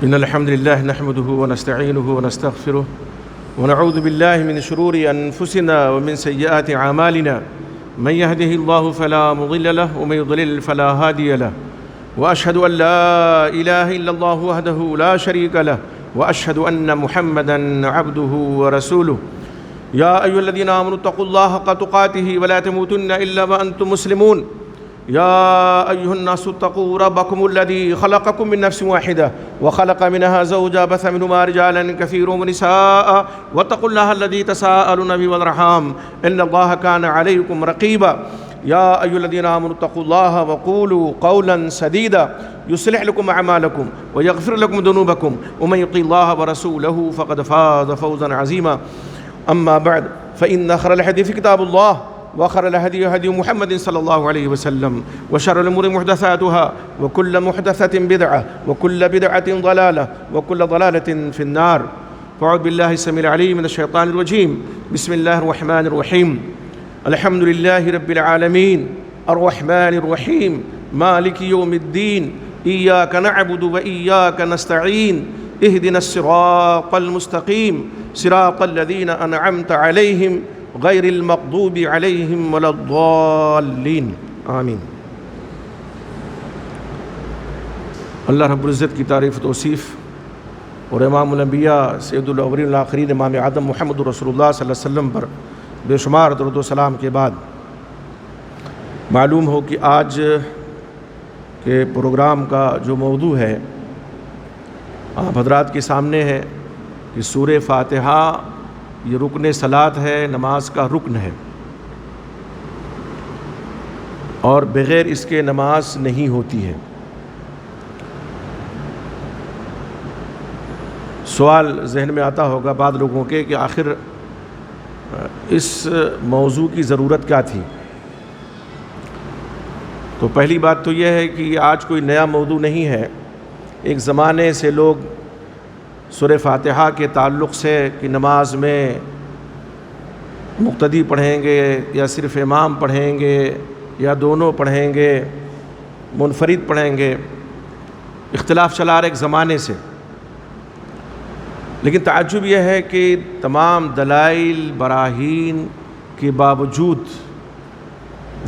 إن الحمد لله نحمده ونستعينه ونستغفره ونعوذ بالله من شرور أنفسنا ومن سيئات أعمالنا من يهده الله فلا مضل له ومن يضلل فلا هادي له وأشهد أن لا إله إلا الله وحده لا شريك له وأشهد أن محمدًا عبده ورسوله يا أيها الذين آمنوا اتقوا الله حق تقاته ولا تموتن إلا وأنتم مسلمون يا أيها الناس اتقوا ربكم الذي خلقكم من نفس واحدة وخلق منها زوجها بث منهما رجالا كثيرا ونساء واتقوا الله الذي تساءلون به والأرحام إن الله كان عليكم رقيبا يا أيها الذين آمنوا اتقوا الله وقولوا قولا سديدا يصلح لكم أعمالكم ويغفر لكم ذنوبكم ومن يطع الله ورسوله فقد فاز فوزا عظيما أما بعد فإن خير الحديث كتاب الله وخير الهدي هدي محمد صلى الله عليه وسلم وشر الأمور محدثاتها وكل محدثة بدعة وكل بدعة ضلالة وكل ضلالة في النار فأعوذ بالله السميع العليم من الشيطان الرجيم بسم الله الرحمن الرحيم الحمد لله رب العالمين الرحمن الرحيم مالك يوم الدين إياك نعبد وإياك نستعين اهدنا الصراط المستقيم صراط الذين أنعمت عليهم غیر المغضوب علیہم ولا الضالین آمین۔ اللہ رب العزت کی تعریف و توصیف اور امام الانبیاء سید الاولین والآخرین امام اعظم محمد رسول اللہ صلی اللہ علیہ وسلم پر بے شمار درود و سلام کے بعد معلوم ہو کہ آج کے پروگرام کا جو موضوع ہے آپ حضرات کے سامنے ہے کہ سورہ فاتحہ یہ رکن صلاۃ ہے، نماز کا رکن ہے اور بغیر اس کے نماز نہیں ہوتی ہے۔ سوال ذہن میں آتا ہوگا بعض لوگوں کے کہ آخر اس موضوع کی ضرورت کیا تھی؟ تو پہلی بات تو یہ ہے کہ یہ آج کوئی نیا موضوع نہیں ہے، ایک زمانے سے لوگ سورہ فاتحہ کے تعلق سے کہ نماز میں مقتدی پڑھیں گے یا صرف امام پڑھیں گے یا دونوں پڑھیں گے، منفرد پڑھیں گے، اختلاف چلا رہا ایک زمانے سے۔ لیکن تعجب یہ ہے کہ تمام دلائل براہین کے باوجود،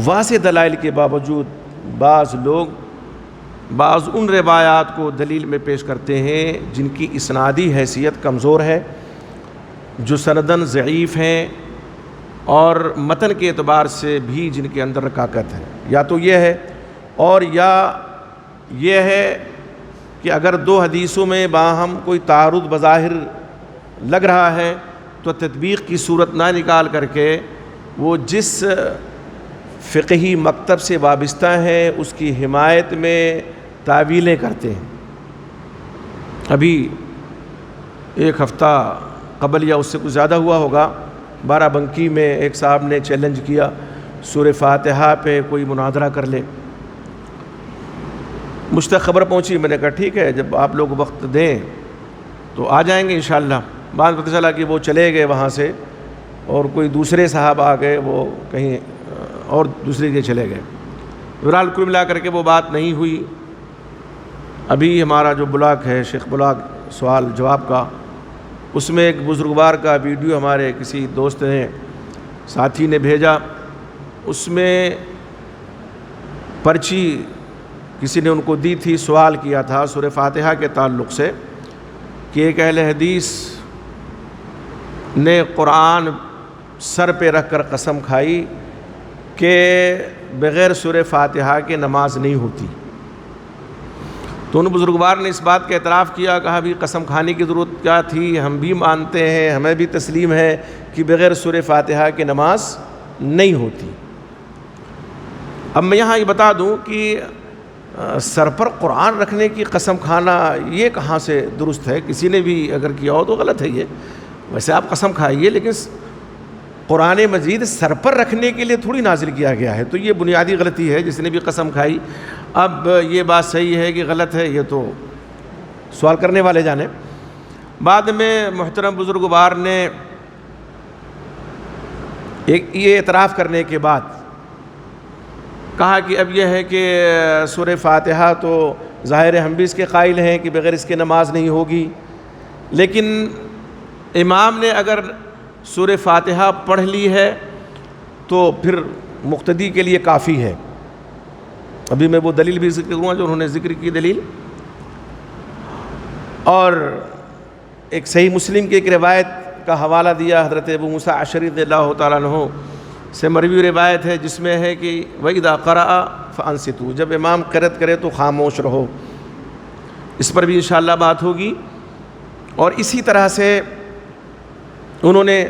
واضح دلائل کے باوجود بعض لوگ بعض ان روایات کو دلیل میں پیش کرتے ہیں جن کی اسنادی حیثیت کمزور ہے، جو سندن ضعیف ہیں اور متن کے اعتبار سے بھی جن کے اندر رکاکت ہے۔ یا تو یہ ہے اور یا یہ ہے کہ اگر دو حدیثوں میں باہم کوئی تعارض بظاہر لگ رہا ہے تو تطبیق کی صورت نہ نکال کر کے وہ جس فقہی مکتب سے وابستہ ہیں اس کی حمایت میں تعویلیں کرتے ہیں۔ ابھی ایک ہفتہ قبل یا اس سے کچھ زیادہ ہوا ہوگا، بارہ بنکی میں ایک صاحب نے چیلنج کیا سورہ فاتحہ پہ کوئی مناظرہ کر لے۔ مجھ تک خبر پہنچی، میں نے کہا ٹھیک ہے، جب آپ لوگ وقت دیں تو آ جائیں گے انشاءاللہ۔ بعد پتہ چلا کہ وہ چلے گئے وہاں سے اور کوئی دوسرے صاحب آ گئے، وہ کہیں اور دوسرے کے چلے گئے۔ بہرحال کل ملا کر کے وہ بات نہیں ہوئی۔ ابھی ہمارا جو بلاگ ہے شیخ بلاگ سوال جواب کا، اس میں ایک بزرگوار کا ویڈیو ہمارے کسی دوست نے ساتھی نے بھیجا، اس میں پرچی کسی نے ان کو دی تھی، سوال کیا تھا سورہ فاتحہ کے تعلق سے کہ ایک اہل حدیث نے قرآن سر پہ رکھ کر قسم کھائی کہ بغیر سورہ فاتحہ کے نماز نہیں ہوتی۔ تو ان بزرگوار نے اس بات کا اعتراف کیا، کہا بھی قسم کھانے کی ضرورت کیا تھی، ہم بھی مانتے ہیں، ہمیں بھی تسلیم ہے کہ بغیر سورہ فاتحہ کے نماز نہیں ہوتی۔ اب میں یہاں یہ بتا دوں کہ سر پر قرآن رکھنے کی قسم کھانا یہ کہاں سے درست ہے؟ کسی نے بھی اگر کیا ہو تو غلط ہے یہ۔ ویسے آپ قسم کھائیے، لیکن قرآن مجید سر پر رکھنے کے لیے تھوڑی نازل کیا گیا ہے، تو یہ بنیادی غلطی ہے جس نے بھی قسم کھائی۔ اب یہ بات صحیح ہے کہ غلط ہے، یہ تو سوال کرنے والے جانے۔ بعد میں محترم بزرگوار نے یہ اعتراف کرنے کے بعد کہا کہ اب یہ ہے کہ سورہ فاتحہ تو ظاہر ہم بھی اس کے قائل ہیں کہ بغیر اس کے نماز نہیں ہوگی، لیکن امام نے اگر سورہ فاتحہ پڑھ لی ہے تو پھر مقتدی کے لیے کافی ہے۔ ابھی میں وہ دلیل بھی ذکر کروں گا جو انہوں نے ذکر کی دلیل۔ اور ایک صحیح مسلم کی ایک روایت کا حوالہ دیا، حضرت ابو موسیٰ اشعری رضی اللہ تعالیٰ عنہ سے مروی روایت ہے جس میں ہے کہ وَإِذَا قَرَأَ فَأَنصِتُوا، جب امام قرأت کرے تو خاموش رہو۔ اس پر بھی انشاءاللہ بات ہوگی۔ اور اسی طرح سے انہوں نے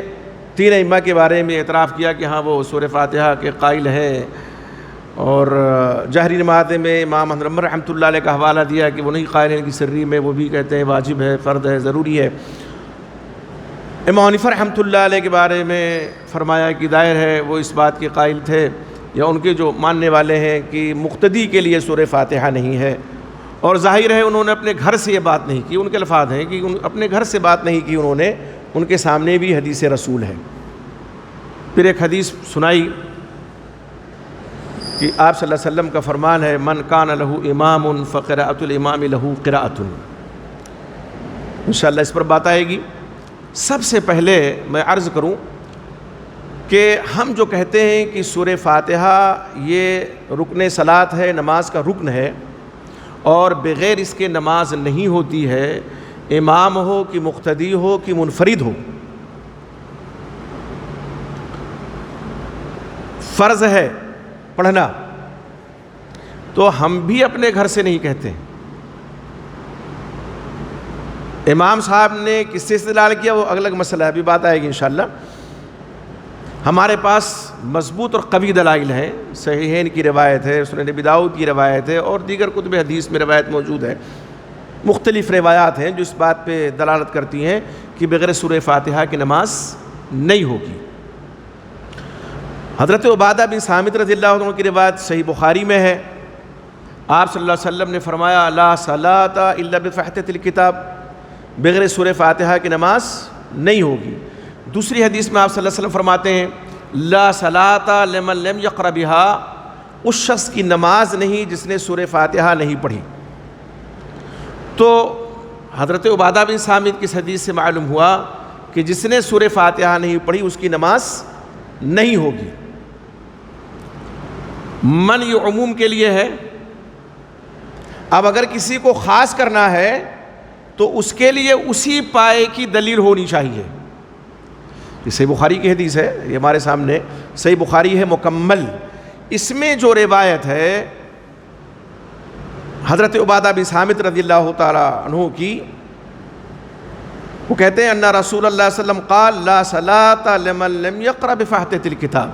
تین ائمہ کے بارے میں اعتراف کیا کہ ہاں وہ سورہ فاتحہ کے قائل ہیں، اور جہری نماز میں امام احمد بن رحمۃ اللہ علیہ کا حوالہ دیا کہ وہ نہیں قائل ہیں کہ سری میں وہ بھی کہتے ہیں واجب ہے، فرض ہے، ضروری ہے۔ امام حنیفہ رحمۃ اللہ علیہ کے بارے میں فرمایا کہ ظاہر ہے وہ اس بات کے قائل تھے یا ان کے جو ماننے والے ہیں کہ مقتدی کے لیے سورہ فاتحہ نہیں ہے، اور ظاہر ہے انہوں نے اپنے گھر سے یہ بات نہیں کی، ان کے الفاظ ہیں کہ اپنے گھر سے بات نہیں کی انہوں نے، ان کے سامنے بھی حدیث رسول ہے۔ پھر ایک حدیث سنائی کہ آپ صلی اللہ علیہ وسلم کا فرمان ہے من کان لہ امام فقراءۃ الامام لہ قراءۃ۔ انشاءاللہ اس پر بات آئے گی۔ سب سے پہلے میں عرض کروں کہ ہم جو کہتے ہیں کہ سورہ فاتحہ یہ رکن صلاۃ ہے، نماز کا رکن ہے، اور بغیر اس کے نماز نہیں ہوتی ہے، امام ہو کہ مقتدی ہو کہ منفرد ہو، فرض ہے پڑھنا، تو ہم بھی اپنے گھر سے نہیں کہتے۔ امام صاحب نے کس سے استدلال کیا وہ الگ مسئلہ ہے، ابھی بات آئے گی انشاءاللہ۔ ہمارے پاس مضبوط اور قوی دلائل ہیں، صحیحین کی روایت ہے، سنن ابی داؤد کی روایت ہے، اور دیگر کتب حدیث میں روایت موجود ہے، مختلف روایات ہیں جو اس بات پہ دلالت کرتی ہیں کہ بغیر سورہ فاتحہ کی نماز نہیں ہوگی۔ حضرت عبادہ بن صامت رضی اللہ عنہ کی روایت صحیح بخاری میں ہے، آپ صلی اللہ علیہ وسلم نے فرمایا لا صلاۃ الا بفاتحۃ الکتاب، بغیر سورہ فاتحہ کی نماز نہیں ہوگی۔ دوسری حدیث میں آپ صلی اللہ علیہ وسلم فرماتے ہیں لا صلاۃ لمن لم یقرأ بها، اس شخص کی نماز نہیں جس نے سورہ فاتحہ نہیں پڑھی۔ تو حضرت عبادہ بن صامت کی اس حدیث سے معلوم ہوا کہ جس نے سورہ فاتحہ نہیں پڑھی اس کی نماز نہیں ہوگی۔ من یہ عموم کے لیے ہے، اب اگر کسی کو خاص کرنا ہے تو اس کے لیے اسی پائے کی دلیل ہونی چاہیے۔ یہ صحیح بخاری کی حدیث ہے، یہ ہمارے سامنے صحیح بخاری ہے مکمل، اس میں جو روایت ہے حضرت عبادہ بن صامت رضی اللہ تعالی عنہ کی، وہ کہتے ہیں ان رسول اللہ صلی اللہ علیہ وسلم قال لا صلاۃ لمن لم یقرأ بفاتحۃ الکتاب،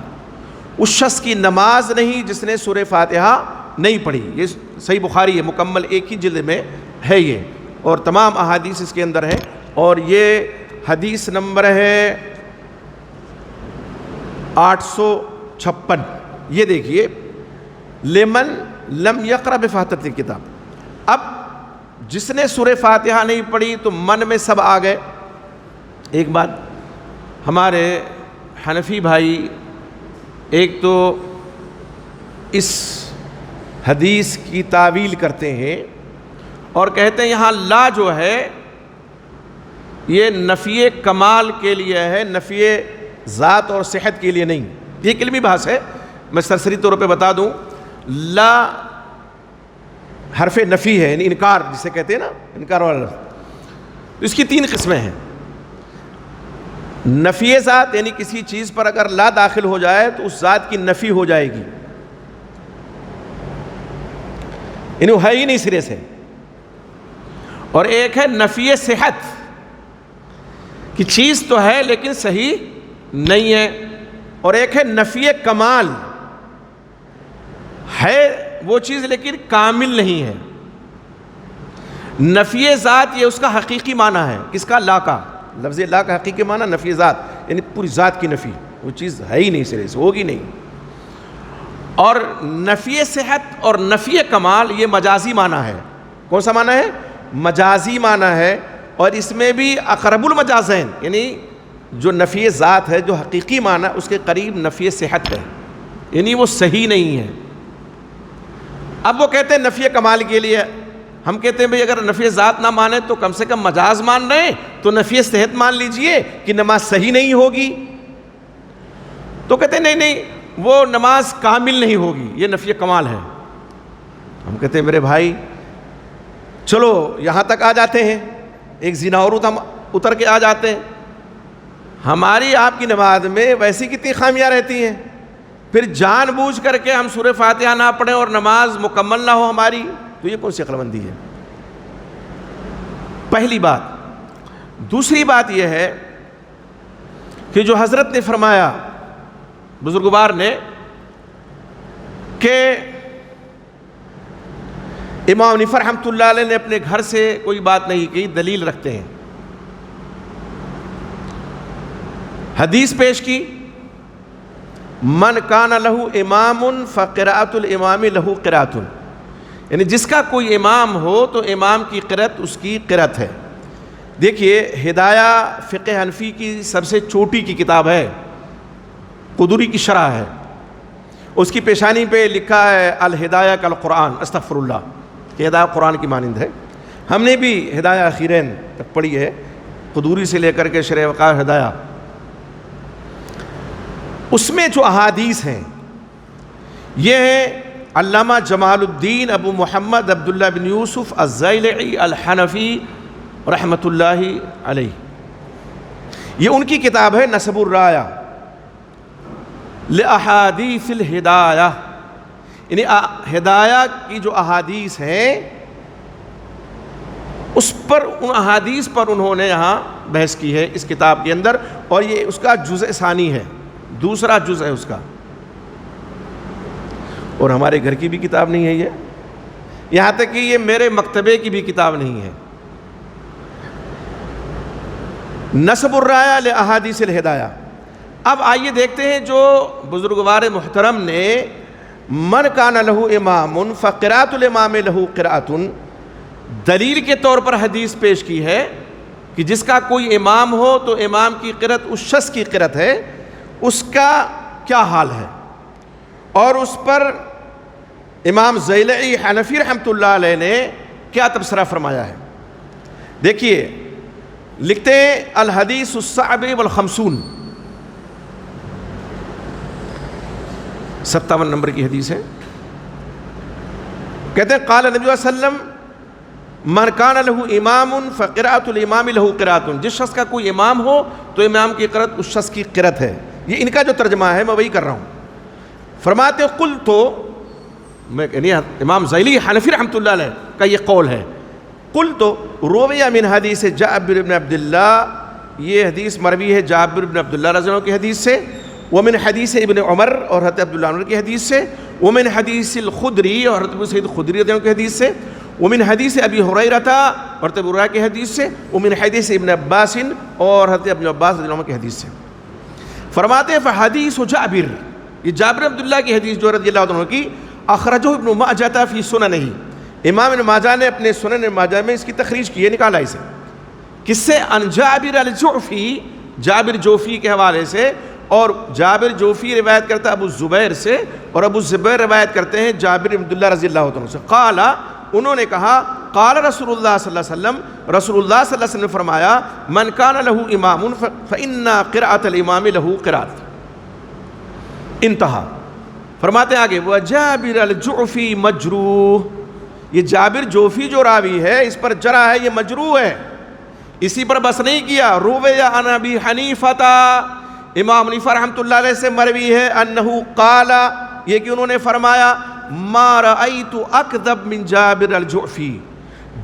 اس شخص کی نماز نہیں جس نے سورہ فاتحہ نہیں پڑھی۔ یہ صحیح بخاری ہے مکمل، ایک ہی جلد میں ہے یہ، اور تمام احادیث اس کے اندر ہیں، اور یہ حدیث نمبر ہے 856۔ یہ دیکھیے لمن لم یقرأ بفاتحۃ الکتاب، اب جس نے سورہ فاتحہ نہیں پڑھی تو من میں سب آ گئے۔ ایک بات، ہمارے حنفی بھائی ایک تو اس حدیث کی تعویل کرتے ہیں اور کہتے ہیں یہاں لا جو ہے یہ نفی کمال کے لیے ہے، نفی ذات اور صحت کے لیے نہیں۔ یہ ایک علمی بحث ہے، میں سرسری طور پہ بتا دوں، لا حرف نفی ہے، یعنی انکار جسے کہتے ہیں نا، انکار والا لفظ۔ اس کی تین قسمیں ہیں۔ نفی ذات یعنی کسی چیز پر اگر لا داخل ہو جائے تو اس ذات کی نفی ہو جائے گی، یعنی وہ ہے ہی نہیں سرے سے۔ اور ایک ہے نفی صحت، کہ چیز تو ہے لیکن صحیح نہیں ہے۔ اور ایک ہے نفی کمال، ہے وہ چیز لیکن کامل نہیں ہے۔ نفی ذات یہ اس کا حقیقی معنی ہے، کس کا؟ لا کا، لفظ لا کا حقیقی معنی نفی ذات، یعنی پوری ذات کی نفی، وہ چیز ہے ہی نہیں سرے سے، ہوگی نہیں۔ اور نفی صحت اور نفی کمال یہ مجازی معنی ہے۔ کون سا معنی ہے؟ مجازی معنی ہے، اور اس میں بھی اقرب المجازین، یعنی جو نفی ذات ہے جو حقیقی معنی اس کے قریب نفی صحت ہے، یعنی وہ صحیح نہیں ہے۔ اب وہ کہتے ہیں نفی کمال کے لیے، ہم کہتے ہیں بھئی اگر نفی ذات نہ مانے تو کم سے کم مجاز مان رہے ہیں تو نفی صحت مان لیجئے کہ نماز صحیح نہیں ہوگی. تو کہتے ہیں نہیں وہ نماز کامل نہیں ہوگی، یہ نفی کمال ہے. ہم کہتے ہیں میرے بھائی چلو یہاں تک آ جاتے ہیں، ایک زنا اور ہم اتر کے آ جاتے ہیں. ہماری آپ کی نماز میں ویسی کتنی خامیاں رہتی ہیں، پھر جان بوجھ کر کے ہم سورہ فاتحہ نہ پڑھیں اور نماز مکمل نہ ہو ہماری، تو یہ کون سی عقل مندی ہے؟ پہلی بات. دوسری بات یہ ہے کہ جو حضرت نے فرمایا بزرگوار نے کہ امام حنیفہ رحمۃ اللہ علیہ نے اپنے گھر سے کوئی بات نہیں کی، دلیل رکھتے ہیں. حدیث پیش کی من کان لہ امام فقراءۃ الامام لہ قراءۃ، یعنی جس کا کوئی امام ہو تو امام کی قرأت اس کی قرأت ہے. دیکھیے ہدایہ فقہ حنفی کی سب سے چھوٹی کی کتاب ہے، قدوری کی شرح ہے، اس کی پیشانی پہ لکھا ہے الہدایہ کالقرآن، استغفر اللہ، کہ ہدایہ قرآن کی مانند ہے. ہم نے بھی ہدایہ اخیرین تک پڑھی ہے، قدوری سے لے کر کے شرح وقار ہدایہ. اس میں جو احادیث ہیں یہ ہیں علامہ جمال الدین ابو محمد عبداللہ بن یوسف الزیلعی الحنفی رحمۃ اللہ علیہ. یہ ان کی کتاب ہے نسب الرایہ لأحادیث الہدایہ، یعنی ہدایہ کی جو احادیث ہیں اس پر، ان احادیث پر انہوں نے یہاں بحث کی ہے اس کتاب کے اندر، اور یہ اس کا جزء ثانی ہے، دوسرا جزء ہے اس کا. اور ہمارے گھر کی بھی کتاب نہیں ہے یہ، یہاں تک کہ یہ میرے مکتبے کی بھی کتاب نہیں ہے. نسب الرایہ لأحادیث الہدایہ. اب آئیے دیکھتے ہیں جو بزرگوار محترم نے من کان لہ امام فقراءۃ الامام لہ قراءۃ دلیل کے طور پر حدیث پیش کی ہے کہ جس کا کوئی امام ہو تو امام کی قرأت اس شخص کی قرأت ہے، اس کا کیا حال ہے. اور اس پر امام زیلعی حنفی رحمۃ اللہ علیہ نے کیا تبصرہ فرمایا ہے. دیکھیے لکھتے ہیں الحدیث الصعب والخمسون، 57 نمبر کی حدیث ہے. کہتے ہیں قال نبی صلی اللہ علیہ وسلم من کان لہ امام فقراءۃ الامام لہ قراءۃ، جس شخص کا کوئی امام ہو تو امام کی قرأت اس شخص کی قرأت ہے. یہ ان کا جو ترجمہ ہے میں وہی کر رہا ہوں. فرماتے قلت، میں یعنی امام زیلعی حنفی رحمۃ اللہ علیہ کا یہ قول ہے، قلت روی من حدیث جابر بن عبداللہ، یہ حدیث مروی ہے جابر بن عبداللہ رضی اللہ عنہ کی حدیث سے، ومن حدیث ابن عمر اور حضرت عبداللہ عمر کی حدیث سے، ومن حدیث الخدری اور حضرت ابو سعید خدری رضی اللہ عنہ کی حدیث سے، ومن حدیث ابی ہریرہ اور حضرت ابو ہریرہ کی حدیث سے، ومن حدیث ابن عباس اور حضرت ابن عباس رضی اللہ عنہ کی حدیث سے. فرماتے ہیں فحدیث جابر، یہ جابر عبداللہ کی حدیث جو رضی اللہ عنہ کی، اخرجہ ابن ماجہ فی سننہ، امام ابن ماجہ نے اپنے سنن ماجہ میں اس کی تخریج کی ہے، نکالا اسے. کس سے؟ ان جابر الجعفی، جابر جوفی کے حوالے سے، اور جابر جوفی روایت کرتا ہے ابو زبیر سے، اور ابو زبیر روایت کرتے ہیں جابر عبداللہ رضی اللہ عنہ سے. قال، انہوں نے کہا قال رسول اللہ صلی اللہ علیہ وسلم، رسول اللہ صلی اللہ علیہ وسلم نے فرمایا من کان لہ امام فإن قراءۃ الامام لہ قراءۃ. انتہا. فرماتے ہیں آگے وجابر الجعفی مجروح، یہ جابر جوفی جو راوی ہے اس پر جرح ہے، یہ مجروح ہے. اسی پر بس نہیں کیا، روی عن ابی حنیفہ، امام حنیفہ رحمۃ اللہ علیہ سے مروی ہے انہو قال، یہ کہ انہوں نے فرمایا ما رأیت اکذب من جابر الجعفی،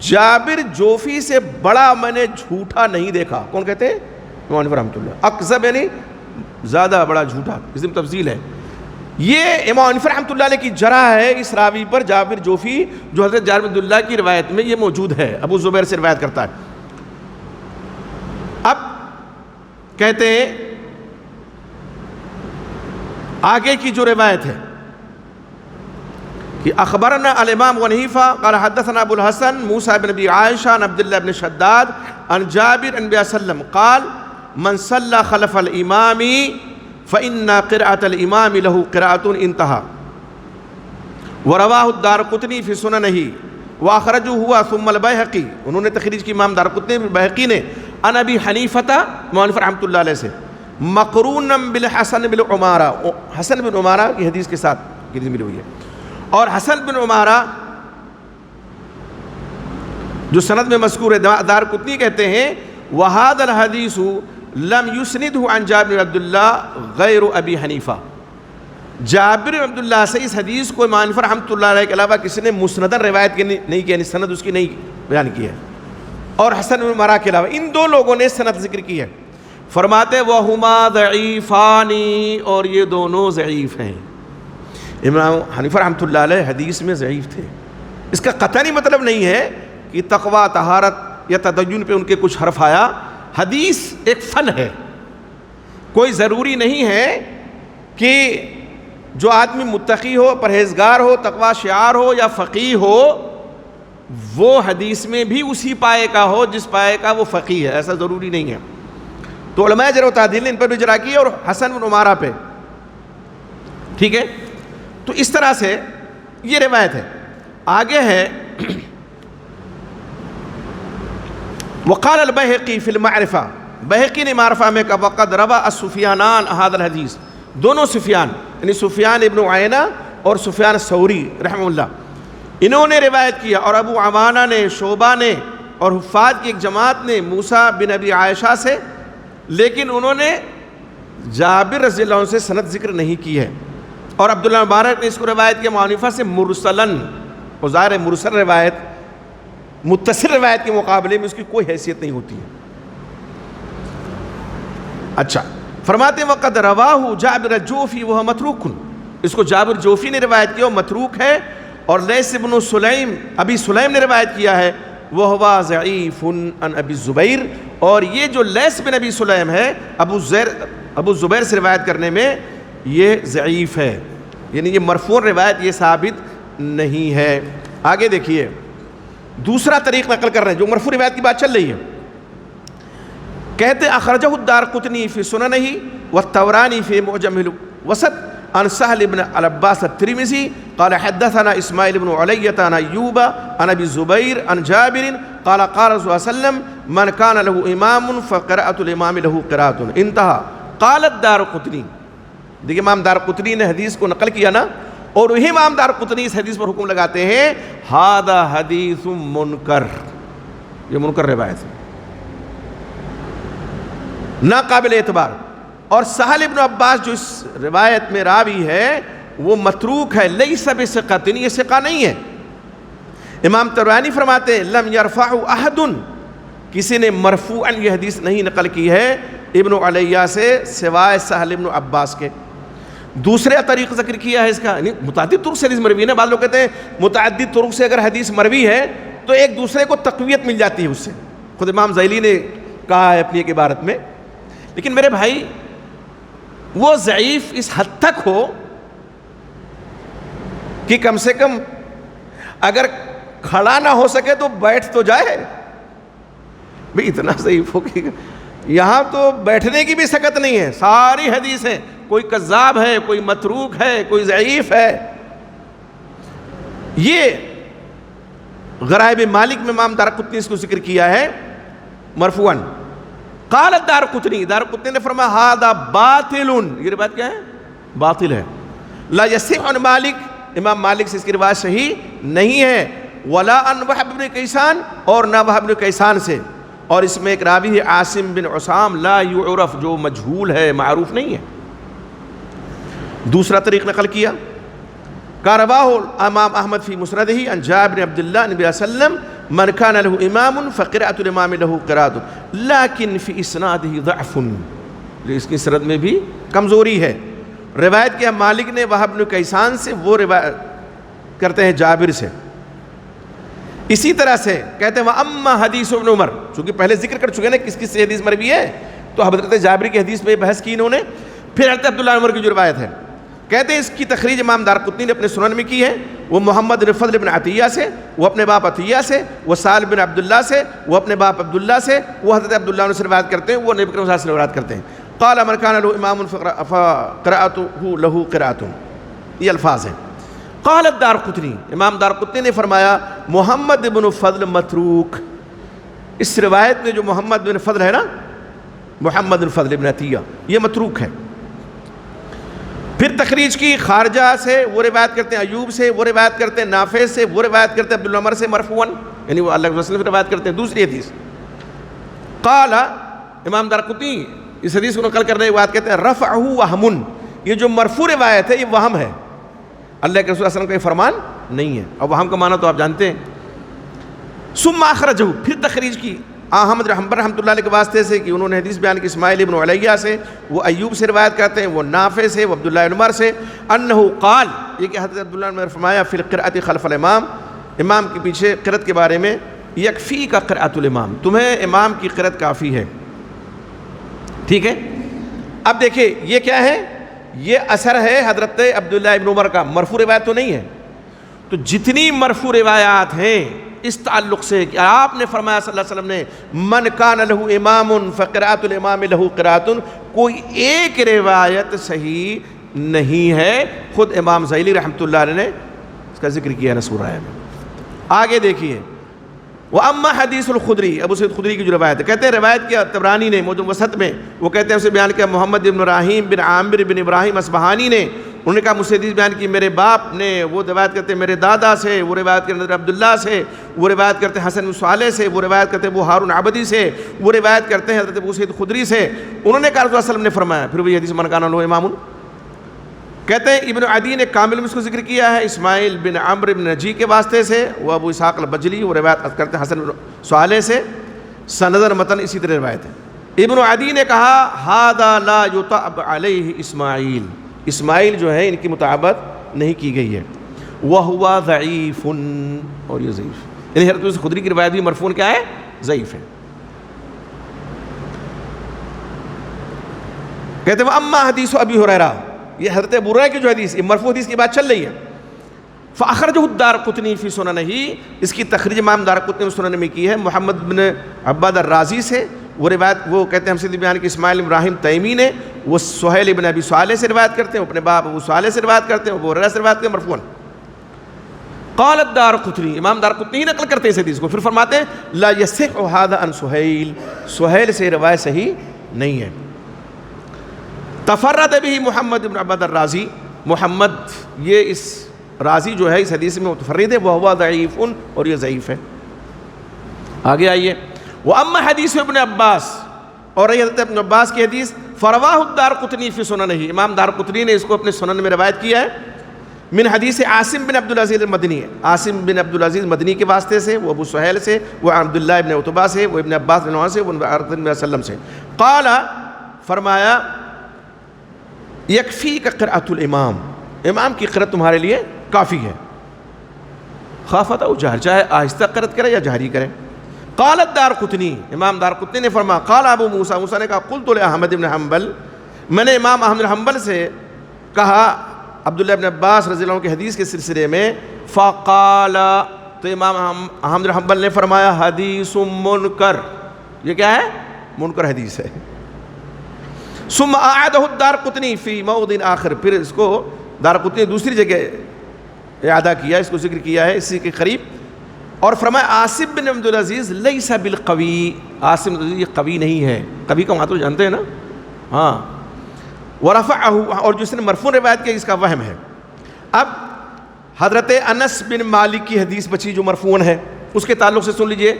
جابر جوفی سے بڑا میں نے جھوٹا نہیں دیکھا. کون کہتے ہیں؟ امام حنیفہ رحمۃ اللہ. اکذب یعنی زیادہ بڑا جھوٹا، اس میں تفضیل ہے. یہ امام حنیفہ رحمۃ اللہ علیہ کی جرح ہے اس راوی پر، جابر جوفی جو حضرت جابر بن عبداللہ کی روایت میں یہ موجود ہے، ابو زبیر سے روایت کرتا ہے. اب کہتے ہیں آگے کی جو روایت ہے کہ اخبرنا الامام ابو حنیفہ قال حدثنا ابو الحسن موسیٰ بن ابی عائشہ عن عبداللہ بن شداد عن جابر عن نبی صلی اللہ علیہ وسلم قال من صلی خلف الامام فإن قراءة الامام له قراءة. انتہا. ورواہ الدارقطنی فی سننہ واخرجہ ہوا ثم البیہقی، انہوں نے تخریج کی امام دارقطنی بہقی نے، عن ابی حنیفہ مؤلف رحمۃ اللہ علیہ سے، مقرونا بالحسن بن عمارہ، حسن بن عمارہ کی حدیث کے ساتھ کی ملی ہوئی ہے. اور حسن بن عمارہ جو سند میں مذکور ہے، دارقطنی کہتے ہیں وَهَذَا الْحَدِيثُ لَمْ يُسْنِدْهُ عَنْ جابر بن عبداللہ غیر ابی حنیفہ، جابر بن عبداللہ سے اس حدیث کو امام حنیفہ رحمۃ اللہ علیہ کے علاوہ کسی نے مسندن روایت نہیں کی، یعنی سند اس کی نہیں بیان کی ہے. اور حسن بن عمارہ کے علاوہ ان دو لوگوں نے سند ذکر کی ہے. فرماتے وَهُمَا ضَعِيفَانِ، اور یہ دونوں ضعیف ہیں. امام حنیفہ رحمۃ اللہ علیہ حدیث میں ضعیف تھے. اس کا قطعی مطلب نہیں ہے کہ تقویٰ، طہارت یا تدین پہ ان کے کچھ حرف آیا. حدیث ایک فن ہے، کوئی ضروری نہیں ہے کہ جو آدمی متقی ہو، پرہیزگار ہو، تقویٰ شعار ہو یا فقیہ ہو، وہ حدیث میں بھی اسی پائے کا ہو جس پائے کا وہ فقیہ ہے. ایسا ضروری نہیں ہے. تو علماء جرح و تعدیل نے ان پر بھی اجرا کی اور حسن بن عمارہ پہ. ٹھیک ہے، تو اس طرح سے یہ روایت ہے. آگے ہے وقال البیہقی فی المعرفہ، بہقی نے معرفہ میں کہا وقد روا السفیانان ھذا الحدیث، دونوں سفیان یعنی سفیان ابن عیینہ اور سفیان ثوری رحمہ اللہ، انہوں نے روایت کیا. اور ابو عوانہ نے، شعبہ نے اور حفاظ کی ایک جماعت نے موسیٰ بن ابی عائشہ سے، لیکن انہوں نے جابر رضی اللہ عنہ سے سند ذکر نہیں کی ہے. اور عبداللہ مبارک نے اس کو روایت کیا معنفہ سے مرسلاً، اور ظاہر مرسل روایت متصل روایت کے مقابلے میں اس کی کوئی حیثیت نہیں ہوتی ہے. اچھا، فرماتے ہیں وقد رواہ جابر الجوفی وہو متروک، اس کو جابر جوفی نے روایت کیا وہ متروک ہے. اور لیث بن سلیم، ابی سلیم نے روایت کیا ہے وہو ضعیف عن ابی الزبیر، اور یہ جو لیث بن ابی سلیم ہے ابو زبیر سے روایت کرنے میں یہ ضعیف ہے، یعنی یہ مرفوع روایت یہ ثابت نہیں ہے. آگے دیکھیے دوسرا طریق نقل کر رہے ہیں جو مرفوع روایت کی بات چل رہی ہے. کہتے اخرجہ الدارقطنی فی سننہ والطبرانی فی معجم الوسط عن سہل بن العباس الترمذی قال حدثنا اسماعیل بن علیہ عن ایوب عن ابی الزبیر عن جابر قال قال رسول اللہ صلی اللہ علیہ وسلم من کان له امام فقراءۃ الامام له قراءۃ انتہا. قال الدارقطنی، دیکھیں امام دارقطنی نے حدیث کو نقل کیا نا، اور وہی امام دارقطنی اس حدیث پر حکم لگاتے ہیں ھذا حدیث منکر، یہ منکر روایت ہے، ناقابل اعتبار. اور سہل ابن عباس جو اس روایت میں راوی ہے وہ متروک ہے، لیس بثقۃ، یہ ثقہ نہیں ہے. امام طبرانی فرماتے ہیں لم یرفعہ احد، کسی نے مرفوعاً یہ حدیث نہیں نقل کی ہے ابن علیہ سے سوائے سہل ابن عباس کے. دوسرے طریق ذکر کیا ہے اس کا، یعنی متعدد طرق سے حدیث مروی ہے نا. بعض لوگ کہتے ہیں متعدد طرق سے اگر حدیث مروی ہے تو ایک دوسرے کو تقویت مل جاتی ہے اس سے، خود امام ذیلی نے کہا ہے اپنی ایک عبارت میں. لیکن میرے بھائی وہ ضعیف اس حد تک ہو کہ کم سے کم اگر کھڑا نہ ہو سکے تو بیٹھ تو جائے. بھئی اتنا ضعیف ہو کہ یہاں تو بیٹھنے کی بھی سکت نہیں ہے. ساری حدیثیں کوئی کذاب ہے، کوئی متروک ہے، کوئی ضعیف ہے. یہ غرائب مالک میں امام دارقطنی اس کو ذکر کیا ہے مرفوعاً. قال الدارقطنی، دارقطنی نے فرمایا ھذا باطل، یہ روایت کیا ہے؟ باطل ہے. لا یصح عن مالک، امام مالک سے اس کی روایت صحیح نہیں ہے. ولا عن وہب بن کیسان، اور نہ وہب بن کیسان سے. اور اس میں ایک راوی ہے عاصم بن عصام لا یعرف، جو مجہول ہے، معروف نہیں ہے. دوسرا طریق نقل کیا رواہ امام احمد فی مسندہ عن جابر بن عبداللہ نبی صلی اللہ علیہ وسلم من کان له امام فقراءۃ الامام له قراءۃ لیکن فی اسنادہ ضعف، اس کی سند میں بھی کمزوری ہے. روایت کیا مالک نے وہب بن کیسان سے، وہ روایت کرتے ہیں جابر سے. اسی طرح سے کہتے ہیں وَأَمَّا حدیث ابن عمر، چونکہ پہلے ذکر کر چکے ہیں کس کس سے حدیث مروی ہے، تو حضرت جابر کی حدیث پہ بحث کی انہوں نے. پھر حضرت عبداللہ عمر کی جو روایت ہے، کہتے ہیں اس کی تخریج امام دارقطنی نے اپنے سنن میں کی ہے. وہ محمد بن فضل بن عطیہ سے، وہ اپنے باپ عطیہ سے، وہ سالم بن عبداللہ سے، وہ اپنے باپ عبداللہ سے، وہ حضرت عبداللہ عنہ سے روایت کرتے ہیں، وہ نبی کریم صلی اللہ علیہ وسلم سے روایت کرتے ہیں. قال من کان له امام فقراءۃ له قراءۃ، یہ الفاظ ہیں. قال الدارقطنی، امام دارقطنی نے فرمایا محمد بن فضل متروک، اس روایت میں جو محمد بن فضل ہے نا، محمد بن فضل بن عطیہ، یہ متروک ہے۔ پھر تخریج کی خارجہ سے وہ روایت کرتے ہیں، ایوب سے وہ روایت کرتے ہیں، نافع سے وہ روایت کرتے ہیں، عبداللہ عمر سے مرفوعاً، یعنی وہ اللہ کے رسول سے روایت کرتے ہیں۔ دوسری حدیث قال، امام دارقطنی اس حدیث کو نقل کرنے کے بعد کہتے ہیں رفعہ وہم، یہ جو مرفوع روایت ہے یہ وہم ہے، اللہ کے رسول صلی اللہ علیہ وسلم کا یہ فرمان نہیں ہے، اور وہم کا معنی تو آپ جانتے ہیں۔ ثم اخرجہ، پھر تخریج کی احمد بن حنبل رحمۃ اللہ علیہ کے واسطے سے کہ انہوں نے حدیث بیان کی اسماعیل ابن علیہ سے، وہ ایوب سے روایت کرتے ہیں، وہ نافع سے، وہ عبداللہ بن عمر سے، انہ قال، یہ کہ حضرت عبداللہ بن عمر فرمایا فی القرأۃ خلف الامام، امام کے پیچھے قرأت کے بارے میں، یکفی کا قرأۃ الامام، تمہیں امام کی قرأت کافی ہے۔ ٹھیک ہے، اب دیکھیں یہ کیا ہے، یہ اثر ہے حضرت عبداللہ ابن عمر کا، مرفوع روایت تو نہیں ہے۔ تو جتنی مرفوع روایات ہیں اس تعلق سے کہ آپ نے فرمایا صلی اللہ علیہ وسلم نے من کان لہ امام فقرأۃ الامام لہ قرأۃ، کوئی ایک روایت صحیح نہیں ہے، خود امام ذیلی رحمۃ اللہ علیہ نے اس کا ذکر کیا ہے سورہ میں۔ آگے دیکھیے، وَأَمَّا حدیث الخدری، ابو سعید خدری کی جو روایت ہے، کہتے ہیں روایت کیا طبرانی نے موجود وسط میں، وہ کہتے ہیں اسے بیان کیا محمد بن ابراہیم بن عامر بن ابراہیم اصبہانی نے، انہوں نے کہا مجھ سے حدیث بیان کی میرے باپ نے، وہ روایت کرتے ہیں میرے دادا سے، وہ روایت کرتے ہیں حضرت عبداللہ سے، وہ روایت کرتے ہیں حسن بن صالح سے، وہ روایت کرتے ہیں ابو ہارون عبدی سے، وہ روایت کرتے ہیں حضرت ابو سعید خدری سے، انہوں نے کہا رسول اللہ علیہ وسلم نے فرمایا، پھر وہی حدیث من کان لہ امام، کہتے ہیں ابن عدی نے کامل میں اس کو ذکر کیا ہے اسماعیل بن عمرو بن نجی کے واسطے سے، وہ ابو اسحاق البجلی، وہ روایت کرتے ہیں حسن بن صالح سے، سند متن اسی طرح روایت ہے۔ ابن عدی نے کہا ھذا لا یطعب علیہ اسماعیل، اسماعیل جو ہے ان کی مطابقت نہیں کی گئی ہے، وہو ضعیف، اور یہ ضعیف، یعنی حضرت خدری کی روایت بھی مرفوع کیا ہے، ضعیف ہے۔ کہتے ہیں اما حدیث ابی ہریرہ، یہ حضرت ابو ہریرہ کی جو حدیث، یہ مرفوع حدیث کی بات چل رہی ہے، فاخرجہ الدارقطنی فی سننہ، اس کی تخریج امام دارقطنی نے سنن میں کی ہے، محمد بن عباد الرازی سے، وہ روایت وہ کہتے ہیں ہم سے بیان کی اسماعیل ابراہیم تیمی نے، وہ سہیل بن ابی صالح سے روایت کرتے ہیں، اپنے باپ ابو صالح سے روایت کرتے ہیں، ابو ہریرہ سے روایت کرتے ہیں مرفوعاً۔ قال الدارقطنی، امام دارقطنی نقل کرتے ہیں اس حدیث کو، پھر فرماتے ہیں لا یصح ھذا عن سہیل، سہیل سے روایت صحیح نہیں ہے۔ تفرد به محمد بن عباد الرازی، محمد یہ اس رازی جو ہے اس حدیث میں متفرد ہے، وہ ضعیف، اور یہ ضعیف ہے۔ آگے آئیے، وَأَمَّا حدیث ابن عباس، اور رہی حضرت ابن عباس کی حدیث، فَرَوَاهُ الدارقطنی فی سننہ، امام دارقطنی نے اس کو اپنے سنن میں روایت کیا ہے، من حدیث عاصم بن عبدالعزیز المدنی، عاصم بن عبدالعزیز مدنی کے واسطے سے، وہ ابو سہیل سے، وہ عبداللہ ابن عتبہ سے، وہ ابن عباس بن عمر سے، وہ رسول اللہ صلی اللہ علیہ وسلم سے، قال، فرمایا یکفی کا قرأۃ الامام، امام کی قرأت تمہارے لیے کافی ہے، خافت او جہر، چاہے آہستہ قرأت کرے یا جہری کرے۔ قال الدارقطنی، امام دارقطنی نے فرمایا، قال ابو موسیٰ، موسیٰ نے کہا قلت لاحمد بن حنبل، میں نے امام احمد بن حنبل سے کہا عبداللہ بن عباس رضی اللہ عنہ کی حدیث کے سلسلے میں، فقال، تو امام احمد بن حنبل نے فرمایا حدیث منکر، یہ کیا ہے، منکر حدیث ہے۔ ثم اعادہ الدارقطنی فی موضع آخر، پھر اس کو دارقطنی دوسری جگہ اعادہ کیا، اس کو ذکر کیا ہے اسی کے قریب، اور فرمایا عاصم بن عبدالعزیز لیس بالقوی، عاصم بن عبدالعزیز یہ قوی نہیں ہے، قوی کا معنی تو جانتے ہیں نا، ہاں، ورفعہ، اور جس نے مرفوع روایت کیا اس کا وہم ہے۔ اب حضرت انس بن مالک کی حدیث بچی جو مرفوع ہے، اس کے تعلق سے سن لیجئے،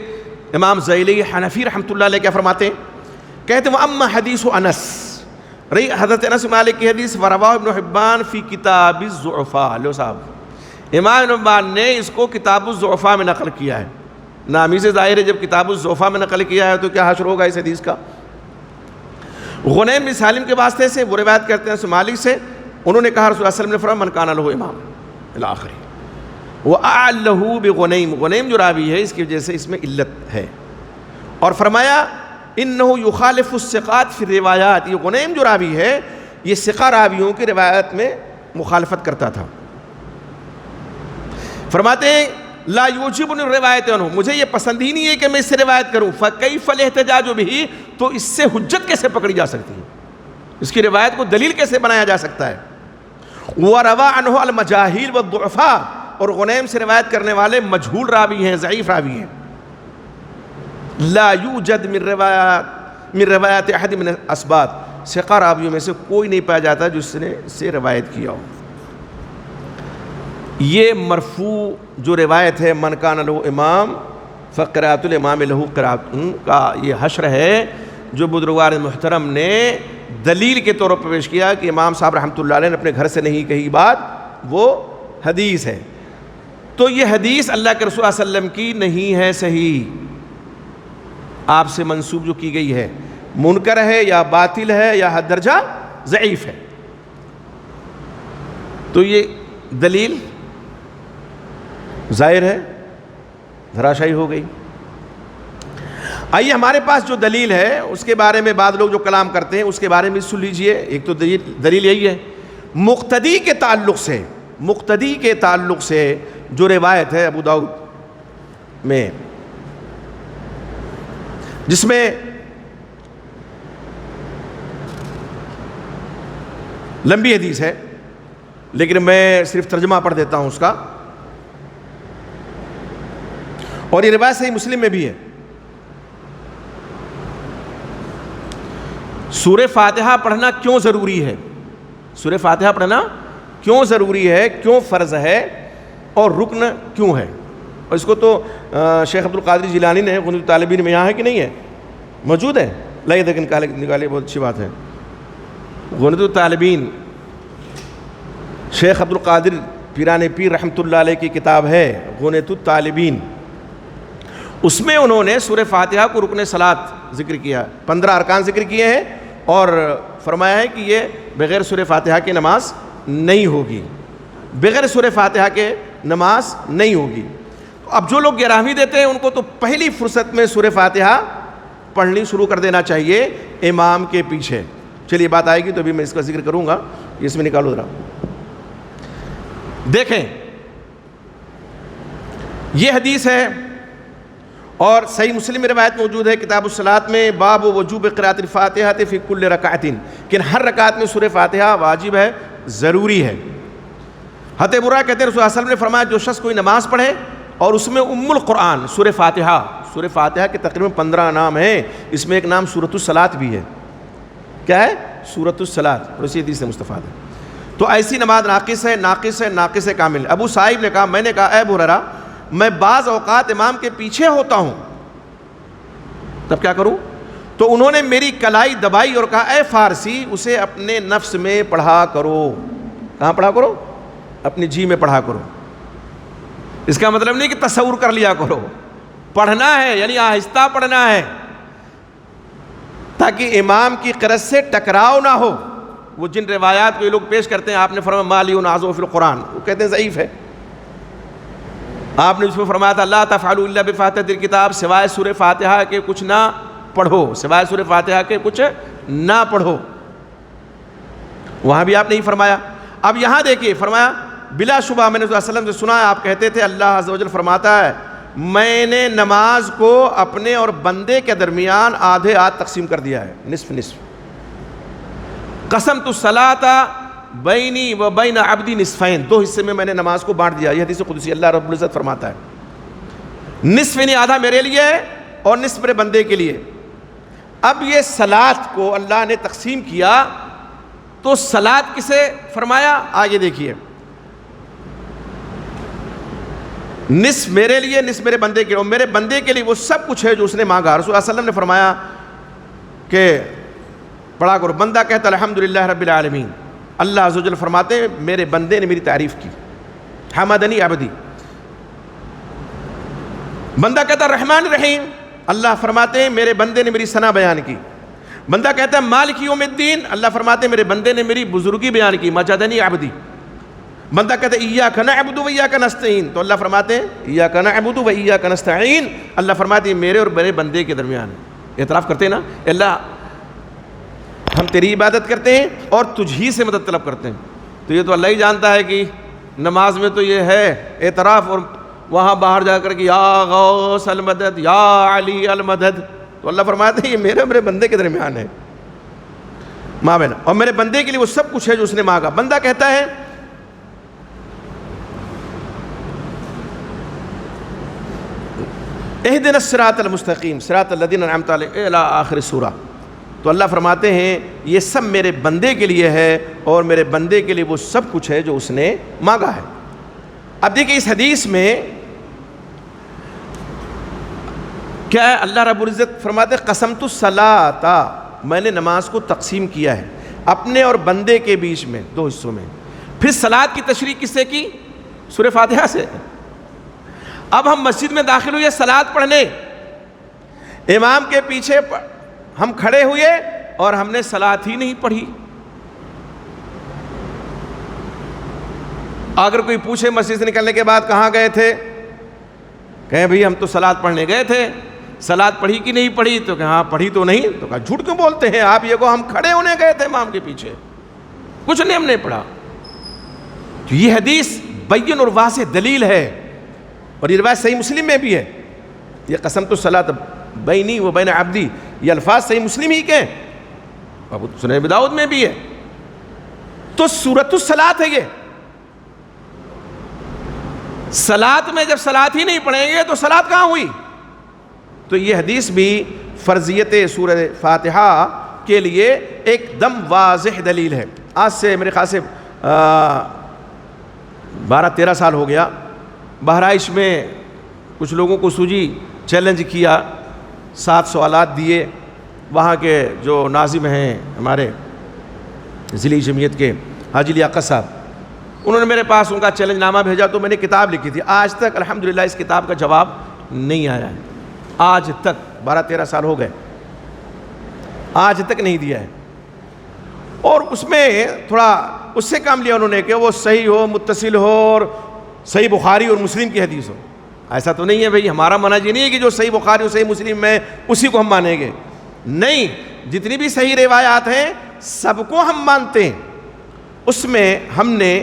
امام ذیلی حنفی رحمۃ اللہ علیہ کیا فرماتے ہیں، کہتے ہیں اما حدیث انس، رہی حضرت انس بن مالک کی حدیث، ورواہ ابن حبان فی کتاب الضعفاء، لو صاحب، امام ابن حبان نے اس کو کتاب الضعفاء میں نقل کیا ہے، نامی سے ظاہر ہے جب کتاب الضعفاء میں نقل کیا ہے تو کیا حشر ہوگا اس حدیث کا۔ غنیم بن سالم کے واسطے سے وہ روایت کرتے ہیں مالک سے، انہوں نے کہا رسول اللہ صلی اللہ علیہ وسلم نے فرمایا من کان لہ امام الاخری، وَأَعْلَهُ بِغُنَيْم، غنیم جو راوی ہے اس کی وجہ سے اس میں علت ہے، اور فرمایا انہو یخالف الثقات فی الروایات، یہ غنیم جو راوی ہے یہ ثقہ راویوں کی روایت میں مخالفت کرتا تھا۔ فرماتے ہیں لا یوجبنی الروایت عنہ، مجھے یہ پسند ہی نہیں ہے کہ میں اس سے روایت کروں، فکیف الاحتجاج بہ، تو اس سے حجت کیسے پکڑی جا سکتی ہے، اس کی روایت کو دلیل کیسے بنایا جا سکتا ہے۔ وَرَوَى عَنْهُ الْمَجَاهِيلُ وَالضُّعَفَاءُ، اور غنیم سے روایت کرنے والے مجہول راوی ہیں، ضعیف راوی ہیں. لا یوجد من روایات احد من الاسبات، ثقہ راویوں میں سے کوئی نہیں پایا جاتا جس نے سے روایت کیا ہو. یہ مرفوع جو روایت ہے من کان لہ امام فقراۃ الامام لہ قراۃ کا یہ حشر ہے جو بزرگوار محترم نے دلیل کے طور پر پیش کیا کہ امام صاحب رحمۃ اللہ علیہ نے اپنے گھر سے نہیں کہی بات، وہ حدیث ہے. تو یہ حدیث اللہ کے رسول صلی اللہ علیہ وسلم کی نہیں ہے، صحیح آپ سے منسوب جو کی گئی ہے منکر ہے یا باطل ہے یا حد درجہ ضعیف ہے. تو یہ دلیل ظاہر ہے دھراشائی ہو گئی. آئیے ہمارے پاس جو دلیل ہے اس کے بارے میں بعض لوگ جو کلام کرتے ہیں اس کے بارے میں سن لیجئے. ایک تو دلیل یہی ہے مقتدی کے تعلق سے جو روایت ہے ابو داؤد میں، جس میں لمبی حدیث ہے لیکن میں صرف ترجمہ پڑھ دیتا ہوں اس کا، اور یہ روایت صحیح مسلم میں بھی ہے. سورہ فاتحہ پڑھنا کیوں ضروری ہے؟ سورہ فاتحہ پڑھنا کیوں ضروری ہے، کیوں فرض ہے اور رکن کیوں ہے؟ اور اس کو تو شیخ عبد القادر جیلانی نے غنیۃ الطالبین میں یہاں ہے کہ نہیں ہے؟ موجود ہے. لائے دیکھیں نکالے، بہت اچھی بات ہے. غنیۃ الطالبین شیخ عبد القادر پیران پیر رحمۃ اللہ علیہ کی کتاب ہے غنیۃ الطالبین. اس میں انہوں نے سورہ فاتحہ کو رکن صلاۃ ذکر کیا، 15 ارکان ذکر کیے ہیں اور فرمایا ہے کہ یہ بغیر سورہ فاتحہ کے نماز نہیں ہوگی، بغیر سورہ فاتحہ کے نماز نہیں ہوگی. اب جو لوگ 11ویں دیتے ہیں ان کو تو پہلی فرصت میں سورہ فاتحہ پڑھنی شروع کر دینا چاہیے امام کے پیچھے. چلیے بات آئے گی تو ابھی میں اس کا ذکر کروں گا. اس میں نکالو ذرا، دیکھیں یہ حدیث ہے اور صحیح مسلم میں روایت موجود ہے کتاب الصلاۃ میں، باب وجوب قراءۃ الفاتحہ فی کل رکعۃ، کہ ہر رکعت میں سورہ فاتحہ واجب ہے، ضروری ہے. حضرت برا کہتے ہیں رسول اللہ صلی اللہ علیہ وسلم نے فرمایا جو شخص کوئی نماز پڑھے اور اس میں ام القرآن سورہ فاتحہ کے تقریباً 15 نام ہیں، اس میں ایک نام سورۃ الصلاۃ بھی ہے. کیا ہے؟ سورۃ الصلاۃ، اور اسی حدیث سے مستفاد ہے. تو ایسی نماز ناقص ہے کامل. ابو صائب نے کہا، میں نے کہا اے ابو ہریرہ میں بعض اوقات امام کے پیچھے ہوتا ہوں، تب کیا کروں؟ تو انہوں نے میری کلائی دبائی اور کہا اے فارسی اسے اپنے نفس میں پڑھا کرو. کہاں پڑھا کرو؟ اپنی جی میں پڑھا کرو. اس کا مطلب نہیں کہ تصور کر لیا کرو، پڑھنا ہے یعنی آہستہ پڑھنا ہے تاکہ امام کی قرأت سے ٹکراؤ نہ ہو. وہ جن روایات کو یہ لوگ پیش کرتے ہیں، آپ نے فرمایا مالی نازو فی القرآن، وہ کہتے ہیں ضعیف ہے. آپ نے اس میں فرمایا تھا لا تفعلوا الا بفاتحۃ الکتاب، سوائے سورہ فاتحہ کے کچھ نہ پڑھو، سوائے سورہ فاتحہ کے کچھ نہ پڑھو. وہاں بھی آپ نے ہی فرمایا. اب یہاں دیکھیے فرمایا بلا شبہ میں نے صلی اللہ علیہ وسلم سے سنا ہے آپ کہتے تھے اللہ عز و جل فرماتا ہے میں نے نماز کو اپنے اور بندے کے درمیان آدھے آدھ تقسیم کر دیا ہے، نصف نصف. قسمت الصلاۃ بینی و بین عبدی نصفین، 2 حصے میں نے نماز کو بانٹ دیا. یہ حدیث قدسی اللہ رب العزت فرماتا ہے. نصف یعنی آدھا میرے لیے اور نصف میرے بندے کے لیے. اب یہ صلاۃ کو اللہ نے تقسیم کیا تو صلاۃ کسے فرمایا؟ آگے دیکھیے، نصف میرے لیے نصف میرے بندے کے لیے، اور میرے بندے کے لیے وہ سب کچھ ہے جو اس نے مانگا. رسول اللہ صلی اللہ علیہ وسلم نے فرمایا کہ پڑھا کرو. بندہ کہتا الحمدللہ رب العالمین، اللہ عز و جل فرماتے ہیں میرے بندے نے میری تعریف کی، حمدنی عبدی. بندہ کہتا الرحمن الرحیم، اللہ فرماتے ہیں میرے بندے نے میری ثنا بیان کی. بندہ کہتا ہے مالک یوم الدین، اللہ فرماتے ہیں میرے بندے نے میری بزرگی بیان کی، مجدنی عبدی. بندہ کہتا ہے ایاک نعبد و ایاک نستعین، تو اللہ فرماتے ہیں ایاک نعبد و ایاک نستعین، اللہ فرماتے ہیں میرے اور میرے بندے کے درمیان. اعتراف کرتے ہیں نا اللہ ہم تیری عبادت کرتے ہیں اور تجھ ہی سے مدد طلب کرتے ہیں. تو یہ تو اللہ ہی جانتا ہے کہ نماز میں تو یہ ہے اعتراف، اور وہاں باہر جا کر کہ یا غوث المدد یا علی المدد. تو اللہ فرماتے ہیں یہ میرے اور میرے بندے کے درمیان ہے، مابین، اور میرے بندے کے لیے وہ سب کچھ ہے جو اس نے مانگا. بندہ کہتا ہے اہدنا الصراط المستقیم صراط الذین انعمت علیہم الی آخر سورہ. تو اللہ فرماتے ہیں یہ سب میرے بندے کے لیے ہے اور میرے بندے کے لیے وہ سب کچھ ہے جو اس نے مانگا ہے. اب دیکھیں اس حدیث میں کیا ہے؟ اللہ رب العزت فرماتے ہیں قسمت الصلاۃ، میں نے نماز کو تقسیم کیا ہے اپنے اور بندے کے بیچ میں دو حصوں میں. پھر صلاۃ کی تشریح کس سے کی؟ سورہ فاتحہ سے. اب ہم مسجد میں داخل ہوئے صلاۃ پڑھنے، امام کے پیچھے ہم کھڑے ہوئے اور ہم نے صلاۃ ہی نہیں پڑھی. اگر کوئی پوچھے مسجد سے نکلنے کے بعد کہاں گئے تھے، کہیں بھئی ہم تو صلاۃ پڑھنے گئے تھے، صلاۃ پڑھی کہ نہیں پڑھی؟ تو کہ ہاں پڑھی تو نہیں. تو کہا جھوٹ کیوں بولتے ہیں آپ، یہ کو ہم کھڑے ہونے گئے تھے امام کے پیچھے، کچھ نہیں ہم نے پڑھا. تو یہ حدیث بین اور واضح دلیل ہے، اور یہ روایت صحیح مسلم میں بھی ہے. یہ قسمت الصلاۃ بینی و بین عبدی، یہ الفاظ صحیح مسلم ہی کے ہیں، ابو سنن ابی داؤد میں بھی ہے. تو سورۃ الصلاۃ ہے یہ. صلاۃ میں جب صلاۃ ہی نہیں پڑھیں گے تو صلاۃ کہاں ہوئی؟ تو یہ حدیث بھی فرضیت سورہ فاتحہ کے لیے ایک دم واضح دلیل ہے. آج سے میرے خیال سے 12-13 سال ہو گیا، بہرائچ میں کچھ لوگوں کو سوجی چیلنج کیا، 7 سوالات دیے. وہاں کے جو ناظم ہیں ہمارے ضلعی جمعیت کے حاجی لیاقت صاحب، انہوں نے میرے پاس ان کا چیلنج نامہ بھیجا تو میں نے کتاب لکھی تھی. آج تک الحمدللہ اس کتاب کا جواب نہیں آیا ہے. آج تک 12-13 سال ہو گئے، آج تک نہیں دیا ہے. اور اس میں تھوڑا اس سے کام لیا انہوں نے کہ وہ صحیح ہو، متصل ہو اور صحیح بخاری اور مسلم کی حدیث ہو. ایسا تو نہیں ہے بھئی، ہمارا منہج یہ نہیں ہے کہ جو صحیح بخاری اور صحیح مسلم میں اسی کو ہم مانیں گے. نہیں، جتنی بھی صحیح روایات ہیں سب کو ہم مانتے ہیں. اس میں ہم نے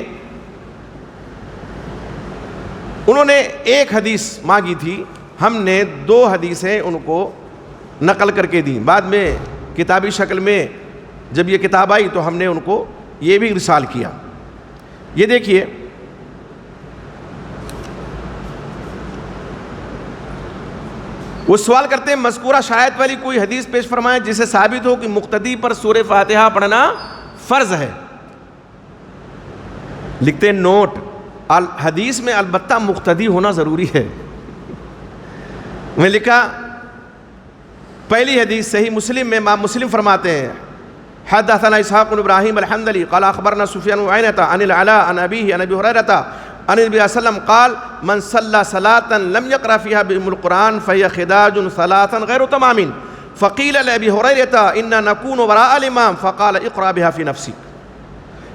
انہوں نے ایک حدیث مانگی تھی، ہم نے 2 حدیثیں ان کو نقل کر کے دیں. بعد میں کتابی شکل میں جب یہ کتاب آئی تو ہم نے ان کو یہ بھی ارسال کیا. یہ دیکھیے، وہ سوال کرتے ہیں مذکورہ شاید والی کوئی حدیث پیش فرمائیں جسے ثابت ہو کہ مقتدی پر سورہ فاتحہ پڑھنا فرض ہے. لکھتے ہیں نوٹ، حدیث میں البتہ مقتدی ہونا ضروری ہے. میں لکھا پہلی حدیث صحیح مسلم میں امام مسلم فرماتے ہیں حدثنا اسحاق بن ابراہیم الحنظلی قال اخبرنا سفیان بن عینۃ عن العلاء عن ابیہ عن ابی ہریرہ عن النبی صلی اللہ علیہ وسلم قال من صلى صلاة لم يقرأ فيها بأم القرآن فهي خداج صلاة غير تمام فقيل لأبي هريرة إنا نكون وراء الإمام فقال اقرأ بها في نفسك.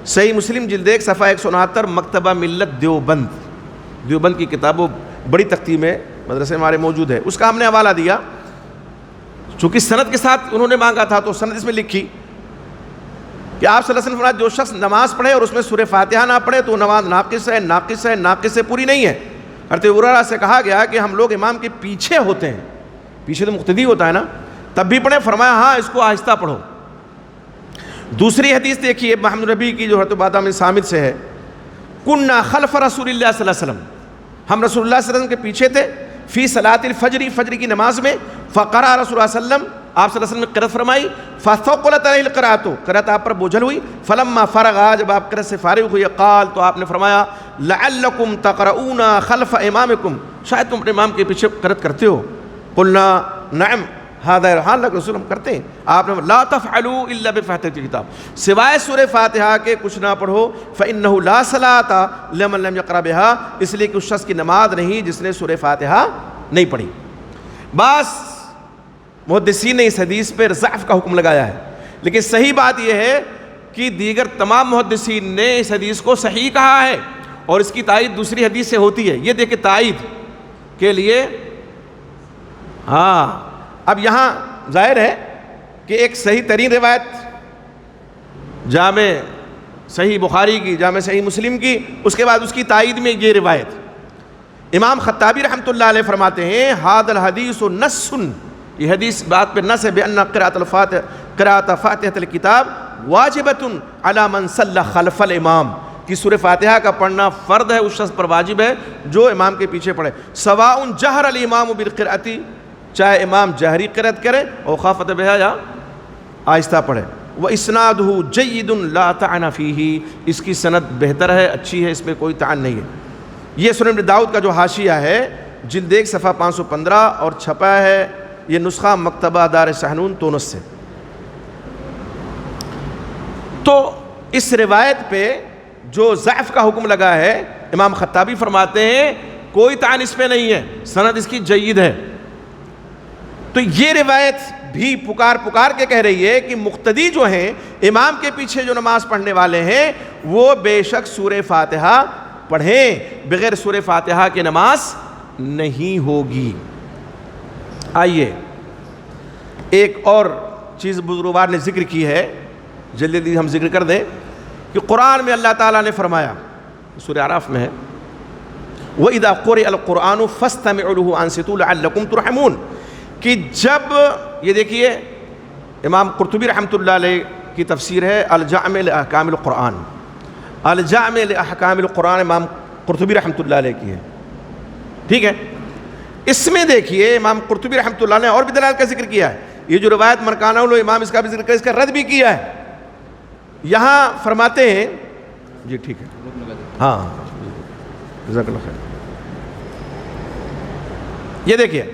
صحیح مسلم جلد 1 صفحہ 169 مکتبہ ملت دیوبند کی کتابوں بڑی تختی میں مدرسے ہمارے موجود ہے. اس کا ہم نے حوالہ دیا چونکہ سند کے ساتھ انہوں نے مانگا تھا تو سند اس میں لکھی کہ آپ صلی اللہ علیہ وسلم فرمایا جو شخص نماز پڑھے اور اس میں سورہ فاتحہ نہ پڑھے تو نماز ناقص ہے، ناقص ہے، ناقص سے پوری نہیں ہے. حضرت ابو ہریرہ سے کہا گیا کہ ہم لوگ امام کے پیچھے ہوتے ہیں، پیچھے تو مقتدی ہوتا ہے نا، تب بھی پڑھیں؟ فرمایا ہاں اس کو آہستہ پڑھو. دوسری حدیث دیکھیے محمد نبی کی جو حضرت عبادہ بن صامت سے ہے، کننا خلف رسول اللہ صلی اللہ علیہ وسلم، ہم رسول اللہ صلی اللہ علیہ وسلم کے پیچھے تھے، فی صلاۃ الفجر، فجر کی نماز میں، فقرأ رسول اللہ صلی اللہ علیہ وسلم، آپ صلی اللہ علیہ وسلم نے قرأت فرمائی، فثقلت علیہ القرأۃ، قرأت آپ پر بوجھل ہوئی، فلما فرغ، جب آپ قرأت سے فارغ ہوئے، قال، تو آپ نے فرمایا لعلکم تقرؤون خلف امامکم، شاید تم اپنے امام کے پیچھے قرأت کرتے ہو. قلنا نعم هذا حال لك رسول، ہم کرتے ہیں. آپ نے لا تفعلوا الا بفاتحۃ الکتاب، سوائے سورہ فاتحہ کے کچھ نہ پڑھو، فانه لا صلاۃ لمن لم يقرأ بها، اس لیے کہ اس شخص کی نماز نہیں جس نے سورہ فاتحہ نہیں پڑھی. بعض محدثین نے اس حدیث پہ ضعف کا حکم لگایا ہے، لیکن صحیح بات یہ ہے کہ دیگر تمام محدثین نے اس حدیث کو صحیح کہا ہے اور اس کی تائید دوسری حدیث سے ہوتی ہے. یہ دیکھیں تائید کے لیے، ہاں اب یہاں ظاہر ہے کہ ایک صحیح ترین روایت جامع صحیح بخاری کی، جامع صحیح مسلم کی، اس کے بعد اس کی تائید میں یہ روایت. امام خطابی رحمۃ اللہ علیہ فرماتے ہیں ھذا الحدیث نص، یہ حدیث بات پر نص ہے، بأن قراءۃ فاتحۃ الکتاب واجبۃ علی من صلی خلف الامام، کہ سورہ فاتحہ کا پڑھنا فرض ہے، اس شخص پر واجب ہے جو امام کے پیچھے پڑھے. سواء جہر الامام بالقراءۃ، چاہے امام جہری قرأت کرے اور خافت بہا یا آہستہ پڑھے. واسنادہ جید لا طعن فیہ، اس کی سند بہتر ہے، اچھی ہے، اس میں کوئی طعن نہیں ہے. یہ سنن ابن داؤد کا جو حاشیہ ہے جلد 1 صفحہ 515 اور چھپا ہے یہ نسخہ مکتبہ دار سحنون تونس سے. تو اس روایت پہ جو ضعف کا حکم لگا ہے امام خطابی فرماتے ہیں کوئی طعن اس پہ نہیں ہے، سند اس کی جید ہے. تو یہ روایت بھی پکار کے کہہ رہی ہے کہ مقتدی جو ہیں، امام کے پیچھے جو نماز پڑھنے والے ہیں، وہ بے شک سورہ فاتحہ پڑھیں، بغیر سورہ فاتحہ کی نماز نہیں ہوگی. آئیے ایک اور چیز بزرگوار نے ذکر کی ہے، جلدی ہم ذکر کر دیں کہ قرآن میں اللہ تعالیٰ نے فرمایا، سورہ اعراف میں ہے، وَإِذَا قُرِئَ الْقُرْآنُ فَاسْتَمِعُوا لَهُ وَأَنصِتُوا لَعَلَّكُمْ تُرْحَمُونَ، کہ جب یہ دیکھیے امام قرطبی رحمۃ اللہ علیہ کی تفسیر ہے الجامع لأحکام القرآن، الجامع لأحکام القرآن امام قرطبی رحمۃ اللہ علیہ کی ہے. ٹھیک ہے، اس میں دیکھیے امام قرطبی رحمۃ اللہ نے اور بھی دلائل کا ذکر کیا ہے. یہ جو روایت مرکانہ امام اس کا بھی ذکر کیا، اس کا رد بھی کیا ہے. یہاں فرماتے ہیں، جی ٹھیک ہے، ہاں جزاک اللہ خیر. یہ دیکھیے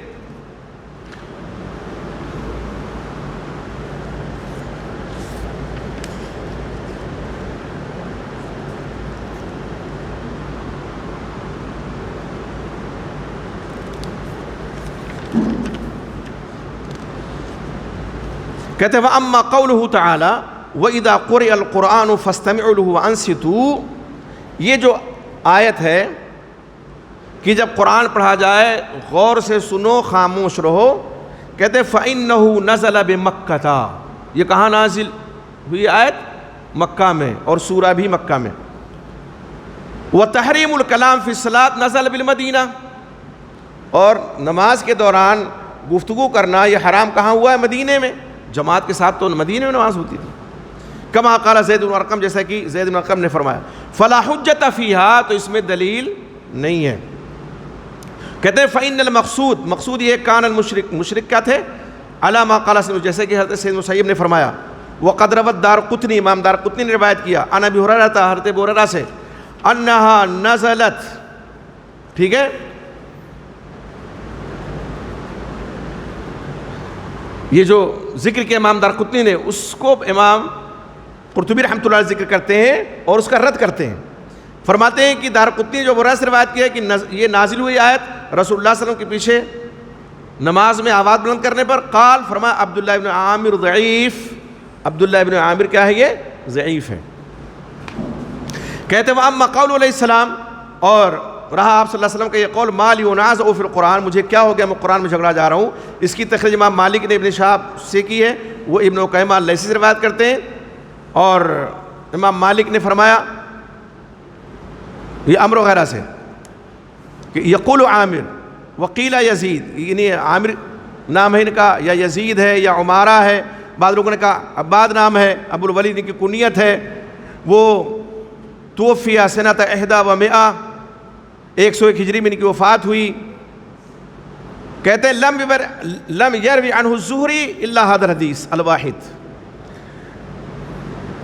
کہتے ہیں وَأَمَّا قَوْلُهُ تَعَالَى وَإِذَا قُرِئَ الْقُرْآنُ فَاسْتَمِعُوا لَهُ وَأَنصِتُوا، یہ جو آیت ہے کہ جب قرآن پڑھا جائے غور سے سنو، خاموش رہو. کہتے ہیں فَإِنَّهُ نَزَلَ بِمَكَّةَ، یہ کہاں نازل ہوئی آیت؟ مکہ میں، اور سورہ بھی مکہ میں. وَتَحْرِيمُ الْكَلَامِ فِي الصَّلَاةِ نَزَلَ بِالْمَدِينَةِ، اور نماز کے دوران گفتگو کرنا یہ حرام کہاں ہوا ہے؟ مدینے میں. جماعت کے ساتھ تو مدینے میں نماز ہوتی تھی. کما قال زید بن ارقم، جیسا کہ زید بن ارقم نے فرمایا. فلا حجت فیہا، تو اس میں دلیل نہیں ہے. کہتے ہیں فإن المقصود، مقصود یہ کان المشرک، مشرک کیا تھے؟ علی ما قال، جیسے کہ حضرت سید مسیب نے فرمایا. وقد روت دارقطنی، امام دارقطنی نے روایت کیا عن ابی ہریرہ، حضرت ابو ہریرہ سے، انہا نزلت. ٹھیک ہے، یہ جو ذکر کے امام دارقطنی نے، اس کو امام قرطبی رحمۃ اللہ علیہ ذکر کرتے ہیں اور اس کا رد کرتے ہیں. فرماتے ہیں کہ دارقطنی جو برا سے روایت کی ہے کہ یہ نازل ہوئی آیت رسول اللہ صلی اللہ علیہ وسلم کے پیچھے نماز میں آواز بلند کرنے پر. قال، فرمایا عبداللہ ابن عامر ضعیف، عبداللہ ابن عامر کیا ہے؟ یہ ضعیف ہے. کہتے ہیں وَأَمَّا قَوْلُ علیہ السلام، اور رہا آپ صلی اللہ علیہ وسلم کا یہ قول، ما لی انازع فی القرآن، مجھے کیا ہو گیا میں قرآن میں جھگڑا جا رہا ہوں. اس کی تخریج امام مالک نے ابن شہاب سے کی ہے، وہ ابن قیمہ لیثی سے روایت کرتے ہیں. اور امام مالک نے فرمایا یہ امر وغیرہ سے کہ یقول عامر وقیل یزید، یعنی عامر نام ہے ان کا، یا یزید ہے یا عمارہ ہے. بعض لوگوں نے کہا عباد نام ہے، ابو الولید ان کی کنیت ہے. وہ توفی سنۃ 101، 101 ہجری میں ان کی وفات ہوئی. کہتے ہیں لم یروی عنہ الزہری الا ھذا الحدیث الواحد،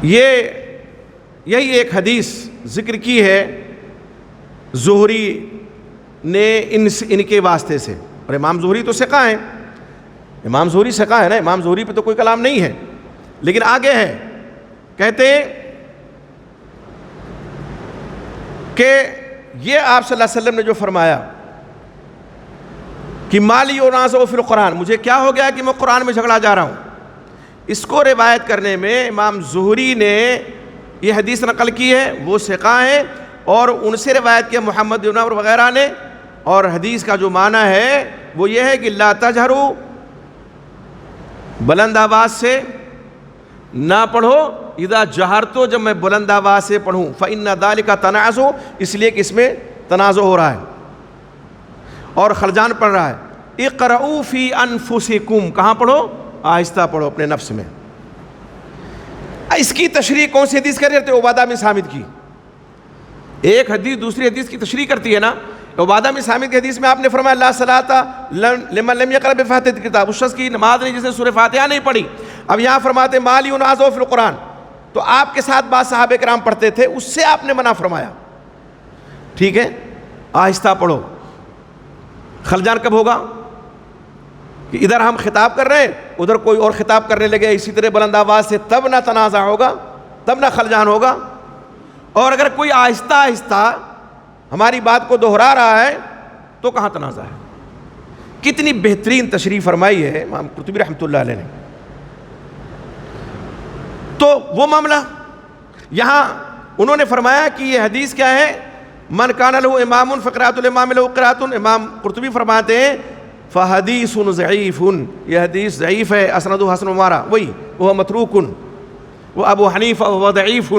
یہی ایک حدیث ذکر کی ہے زہری نے ان کے واسطے سے. اور امام زہری تو ثقہ ہیں، امام زہری ثقہ ہے نا، امام زہری پہ تو کوئی کلام نہیں ہے. لیکن آگے ہے، کہتے کہ یہ آپ صلی اللہ علیہ وسلم نے جو فرمایا کہ مالی انازع فی القرآن، مجھے کیا ہو گیا کہ میں قرآن میں جھگڑا جا رہا ہوں، اس کو روایت کرنے میں امام زہری نے یہ حدیث نقل کی ہے، وہ ثقہ ہیں، اور ان سے روایت کیا محمد بن عمر وغیرہ نے. اور حدیث کا جو معنی ہے وہ یہ ہے کہ لا تجہروا، بلند آواز سے نہ پڑھو، اذا جہرتو، جب میں بلند آواز سے پڑھوں، فإن ذلک تنازع، اس لیے کہ اس میں تنازع ہو رہا ہے اور خلجان پڑھ رہا ہے. اقرؤوا فی انفسکم، کہاں پڑھو؟ آہستہ پڑھو اپنے نفس میں. اس کی تشریح کون سی حدیث کر رہے تھے؟ عبادہ بن صامت کی. ایک حدیث دوسری حدیث کی تشریح کرتی ہے نا. عبادہ بن صامت کی حدیث میں آپ نے فرمایا لا صلاۃ لمن لم یقرأ بفاتحۃ الکتاب, اس شخص کی نماز نہیں جس نے سورہ فاتحہ نہیں پڑھی. اب یہاں فرماتے ما لی انازع فی القرآن, تو آپ کے ساتھ بعض صحابہ کرام پڑھتے تھے, اس سے آپ نے منع فرمایا. ٹھیک ہے, آہستہ پڑھو. خلجان کب ہوگا کہ ادھر ہم خطاب کر رہے ہیں, ادھر کوئی اور خطاب کرنے لگے اسی طرح بلند آواز سے, تب نہ تنازع ہوگا, تب نہ خلجان ہوگا. اور اگر کوئی آہستہ آہستہ ہماری بات کو دہرا رہا ہے تو کہاں تنازع ہے. کتنی بہترین تشریح فرمائی ہے امام قرطبی رحمۃ اللہ علیہ نے. تو وہ معاملہ یہاں انہوں نے فرمایا کہ یہ حدیث کیا ہے, من کان لہ امام فقراۃ الامام لہ قراۃ. امام قرطبی فرماتے ہیں فحدیث ضعیف, یہ حدیث ضعیف ہے. اسند حسن عمارہ وہی وہ متروک, وہ ابو حنیفہ وہ ضعیف.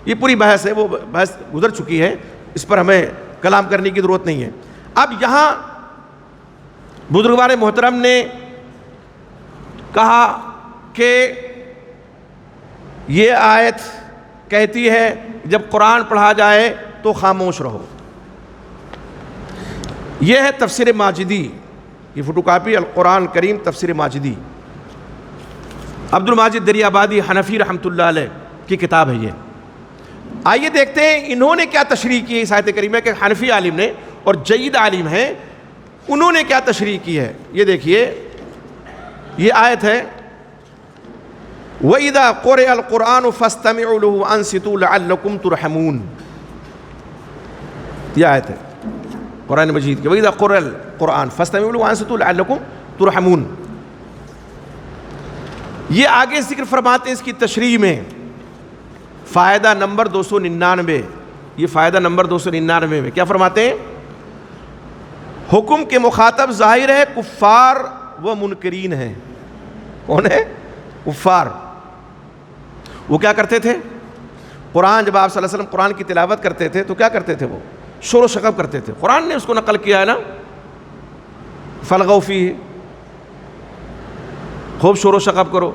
یہ پوری بحث ہے, وہ بحث گزر چکی ہے, اس پر ہمیں کلام کرنے کی ضرورت نہیں ہے. اب یہاں بزرگوار محترم نے کہا کہ یہ آیت کہتی ہے جب قرآن پڑھا جائے تو خاموش رہو. یہ ہے تفسیر ماجدی, یہ فوٹو کاپی القرآن کریم تفسیر ماجدی, عبد الماجد دریابادی حنفی رحمۃ اللہ علیہ کی کتاب ہے یہ. آئیے دیکھتے ہیں انہوں نے کیا تشریح کی ہے اس آیت کریمہ کے. حنفی عالم نے اور جید عالم ہیں, انہوں نے کیا تشریح کی ہے. یہ دیکھیے, یہ آیت ہے وَإِذَا قُرِئَ الْقُرْآنُ فَاسْتَمِعُوا لَهُ وَأَنصِتُوا لَعَلَّكُمْ تُرْحَمُونَ. یہ آیت ہے قرآن مجید کی, وَإِذَا قُرِئَ الْقُرْآنُ فَاسْتَمِعُوا لَهُ وَأَنصِتُوا لَعَلَّكُمْ تُرْحَمُونَ. یہ آگے ذکر فرماتے ہیں اس کی تشریح میں, فائدہ نمبر 299. یہ فائدہ نمبر 299 میں کیا فرماتے ہیں, حکم کے مخاطب ظاہر ہے کفار و منکرین ہیں. کون ہے؟ کفار. وہ کیا کرتے تھے؟ قرآن جب آپ صلی اللہ علیہ وسلم قرآن کی تلاوت کرتے تھے تو کیا کرتے تھے؟ وہ شور و شغب کرتے تھے. قرآن نے اس کو نقل کیا ہے نا, فالغوا فیہ, خوب شور و شغب کرو,